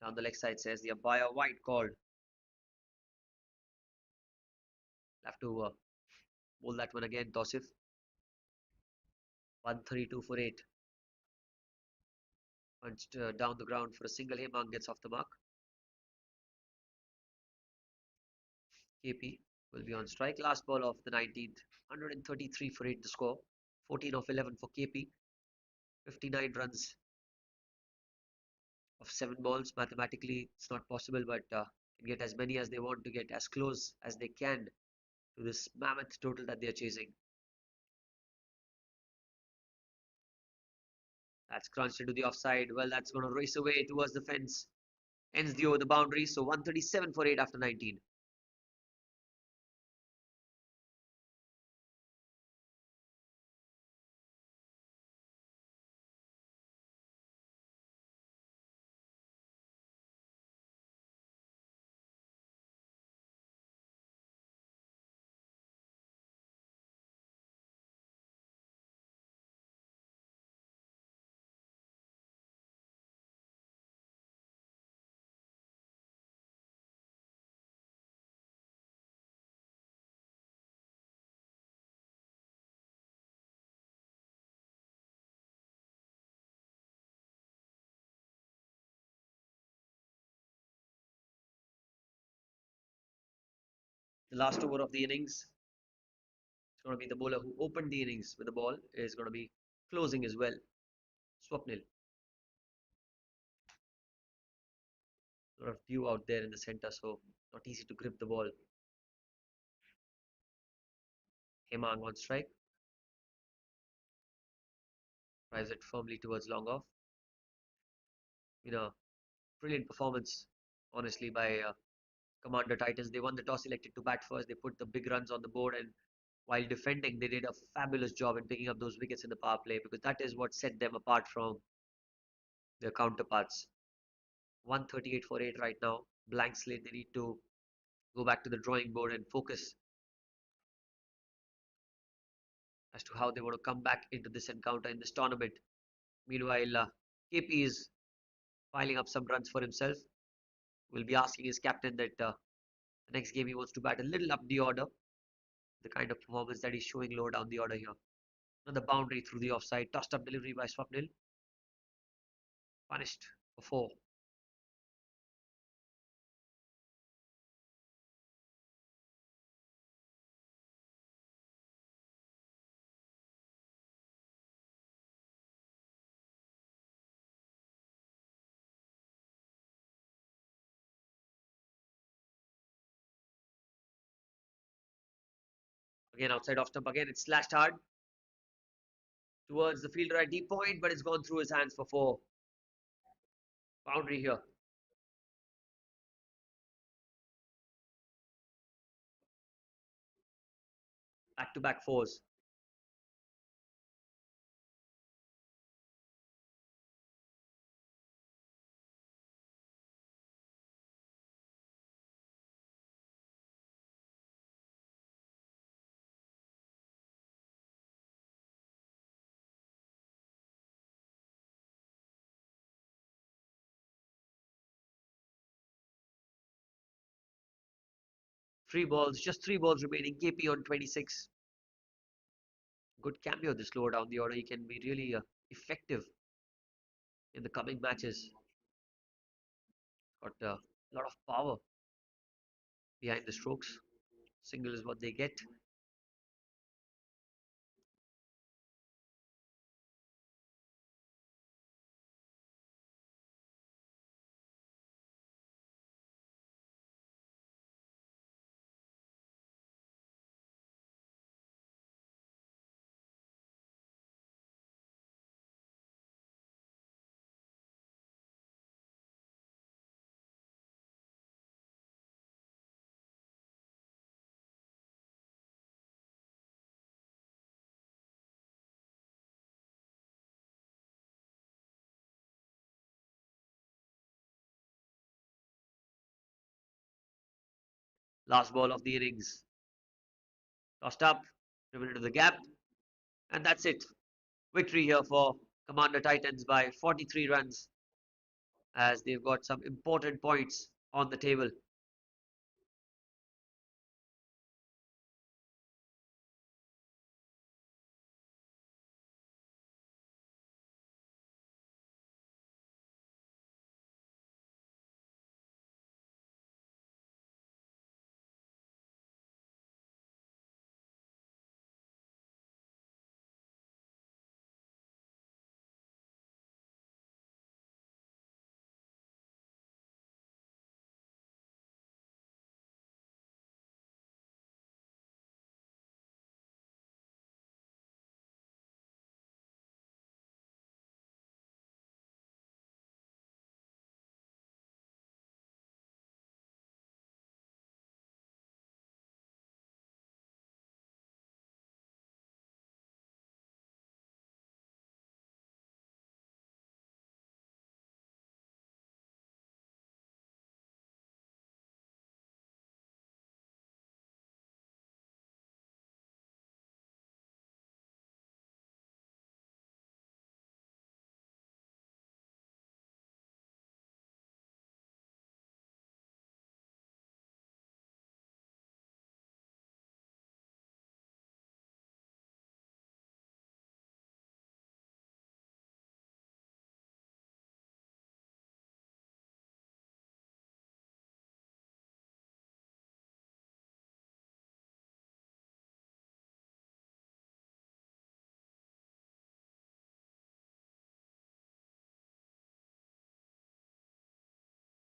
Down the leg side says the umpire wide called. Have to bowl that one again, Tosif. 132 for 8. Punched down the ground for a single. Hemang gets off the mark. KP. will be on strike. Last ball of the 19th. 133 for 8 the score. 14 of 11 for KP. 59 runs of 7 balls. Mathematically, it's not possible, but can get as many as they want to get as close as they can to this mammoth total that they're chasing. That's crunched into the offside. Well, that's going to race away towards the fence. Ends the over the boundary. So 137 for 8 after 19. The last over of the innings. It's going to be the bowler who opened the innings with the ball is going to be closing as well. Swapnil. A lot of dew out there in the center, so not easy to grip the ball. Hemang on strike. Drives it firmly towards long off. Brilliant performance, honestly, by Commander Titans. They won the toss, elected to bat first. They put the big runs on the board, and while defending, they did a fabulous job in picking up those wickets in the power play because that is what set them apart from their counterparts. 138 for 8 right now. Blank slate. They need to go back to the drawing board and focus as to how they want to come back into this encounter in this tournament. Meanwhile, KP is piling up some runs for himself. Will be asking his captain that the next game he wants to bat a little up the order. The kind of performance that he's showing lower down the order here. Another boundary through the offside. Tossed up delivery by Swapnil. Punished for 4. Again, outside off stump. Again, it's slashed hard towards the fielder at deep point, but it's gone through his hands for 4. Boundary here. Back to back 4s. Three balls, just 3 balls remaining. KP on 26. Good cameo this lower down the order. He can be really effective in the coming matches. Got a lot of power behind the strokes. Single is what they get. Last ball of the innings. Tossed up, driven into the gap, and that's it. Victory here for Commander Titans by 43 runs as they've got some important points on the table.